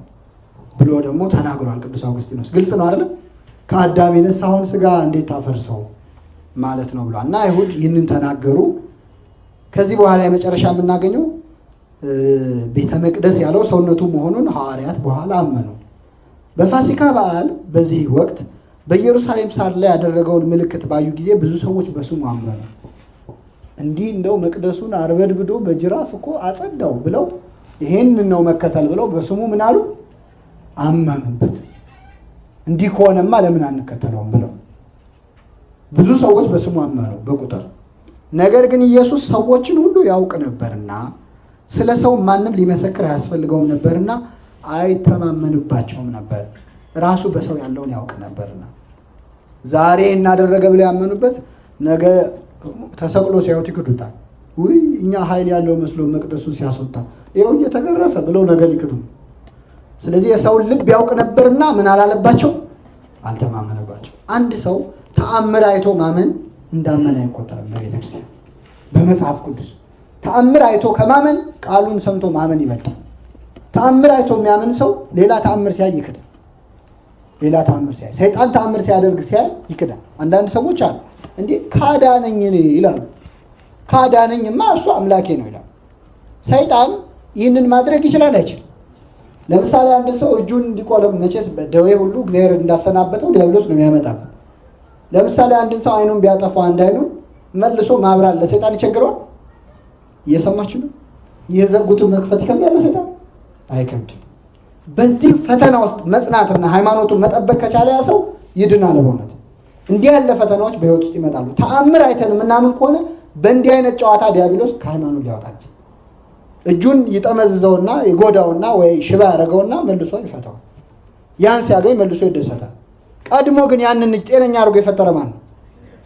[SPEAKER 1] ብሎ ደግሞ ተናግሯል ቅዱስ አውግስጢኖስ። ግልጽ ነው አይደል? ከአዳም የነሳኸውን ስጋ እንዴት ታፈርሰው ማለት ነው ብሏል። እና አይሁድ ይህንን ተናገሩ። ከዚህ በኋላ የመጨረሻ የምናገኘው ቤተ መቅደስ ያለው ሰውነቱ መሆኑን ሐዋርያት በኋላ አመኑ። በፋሲካ በዓል በዚህ ወቅት በኢየሩሳሌም ሳለ ያደረገውን ምልክት ባዩ ጊዜ ብዙ ሰዎች በስሙ አመኑ። እንዲህ እንደው መቅደሱን አርበድብዶ በጅራፍ እኮ አጸዳው ብለው ይሄን ነው መከተል ብለው በስሙ ምን አሉ? አመኑበት። እንዲህ ከሆነማ ለምን አንከተለውም ብለው ብዙ ሰዎች በስሙ አመኑ በቁጥር። ነገር ግን ኢየሱስ ሰዎችን ሁሉ ያውቅ ነበርና ስለ ሰው ማንም ሊመሰክር አያስፈልገውም ነበርና አይተማመንባቸውም ነበር። ራሱ በሰው ያለውን ያውቅ ነበርና ዛሬ እናደረገ ብለው ያመኑበት ነገ ተሰቅሎ ሲያዩት ይክዱታል። ውይ እኛ ኃይል ያለው መስሎ መቅደሱን ሲያስወጣ ይኸው እየተገረፈ ብለው ነገ ይክዱ። ስለዚህ የሰውን ልብ ያውቅ ነበርና ምን አላለባቸው? አልተማመነባቸው። አንድ ሰው ተአምር አይቶ ማመን እንዳመነ አይቆጠርም። በቤተክርስቲያን በመጽሐፍ ቅዱስ ተአምር አይቶ ከማመን ቃሉን ሰምቶ ማመን ይበልጣል። ተአምር አይቶ የሚያምን ሰው ሌላ ተአምር ሲያይ ይክዳል። ሌላ ተአምር ሲያይ ሰይጣን ተአምር ሲያደርግ ሲያይ ይክዳል። አንዳንድ ሰዎች አሉ እንዴ ካዳነኝ ይላሉ። ካዳነኝማ እርሱ አምላኬ ነው ይላል። ሰይጣን ይህንን ማድረግ ይችላል አይችልም? ለምሳሌ አንድ ሰው እጁን እንዲቆለም መቼስ በደዌ ሁሉ እግዚአብሔር እንዳሰናበተው ዲያብሎስ ነው የሚያመጣው። ለምሳሌ አንድን ሰው አይኑን ቢያጠፋው አንድ አይኑን መልሶ ማብራት ለሰይጣን ይቸግረዋል? እየሰማችሁ ነው? የዘጉትን መክፈት ይከብዳል ለሰይጣን? አይከብድም። በዚህ ፈተና ውስጥ መጽናትና ሃይማኖቱን መጠበቅ ከቻለ ያ ሰው ይድናል። በእውነት እንዲህ ያለ ፈተናዎች በህይወት ውስጥ ይመጣሉ። ተአምር አይተን ምናምን ከሆነ በእንዲህ አይነት ጨዋታ ዲያብሎስ ከሃይማኖት ሊያወጣች እጁን ይጠመዝዘውና ይጎዳውና ወይ ሽባ ያደርገውና መልሶ ይፈታው። ያን ሲያገኝ መልሶ ይደሰታል። ቀድሞ ግን ያንን ጤነኛ አድርጎ የፈጠረ ማን ነው?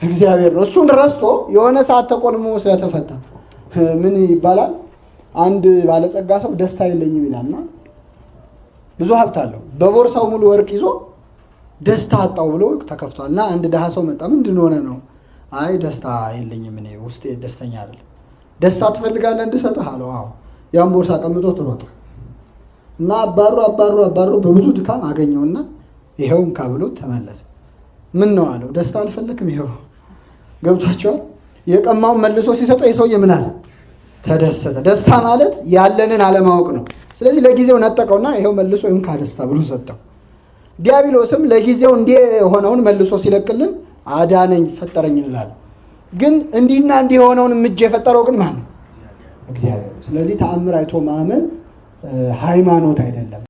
[SPEAKER 1] እግዚአብሔር ነው። እሱን ረስቶ የሆነ ሰዓት ተቆልሞ ስለተፈታ ምን ይባላል? አንድ ባለጸጋ ሰው ደስታ የለኝም ይላልና ብዙ ሀብት አለው። በቦርሳው ሙሉ ወርቅ ይዞ ደስታ አጣው ብሎ ተከፍቷልና አንድ ደሃ ሰው መጣ። ምንድን ሆነ ነው? አይ ደስታ የለኝም እኔ ውስጤ ደስተኛ አይደለም። ደስታ ትፈልጋለህ እንድሰጥህ አለው። አዎ። ያን ቦርሳ ቀምጦ ትሮጠ እና አባሩ በብዙ ድካም አገኘውና ይሄውም ካብሎ ተመለሰ። ምን ነው አለው? ደስታ አልፈለክም? ይሄው ገብቷቸዋል። የቀማውን መልሶ ሲሰጠው የሰውዬ ምን አለ? ተደሰተ። ደስታ ማለት ያለንን አለማወቅ ነው። ስለዚህ ለጊዜው ነጠቀውና ይሄው መልሶ ይሁን ካደስታ ብሎ ሰጠው። ዲያብሎስም ለጊዜው እንዲህ የሆነውን መልሶ ሲለቅልን አዳነኝ ፈጠረኝ እንላለን። ግን እንዲህና እንዲህ የሆነውን እጅ የፈጠረው ግን ማን ነው? እግዚአብሔር። ስለዚህ ተአምር አይቶ ማመን ሃይማኖት አይደለም።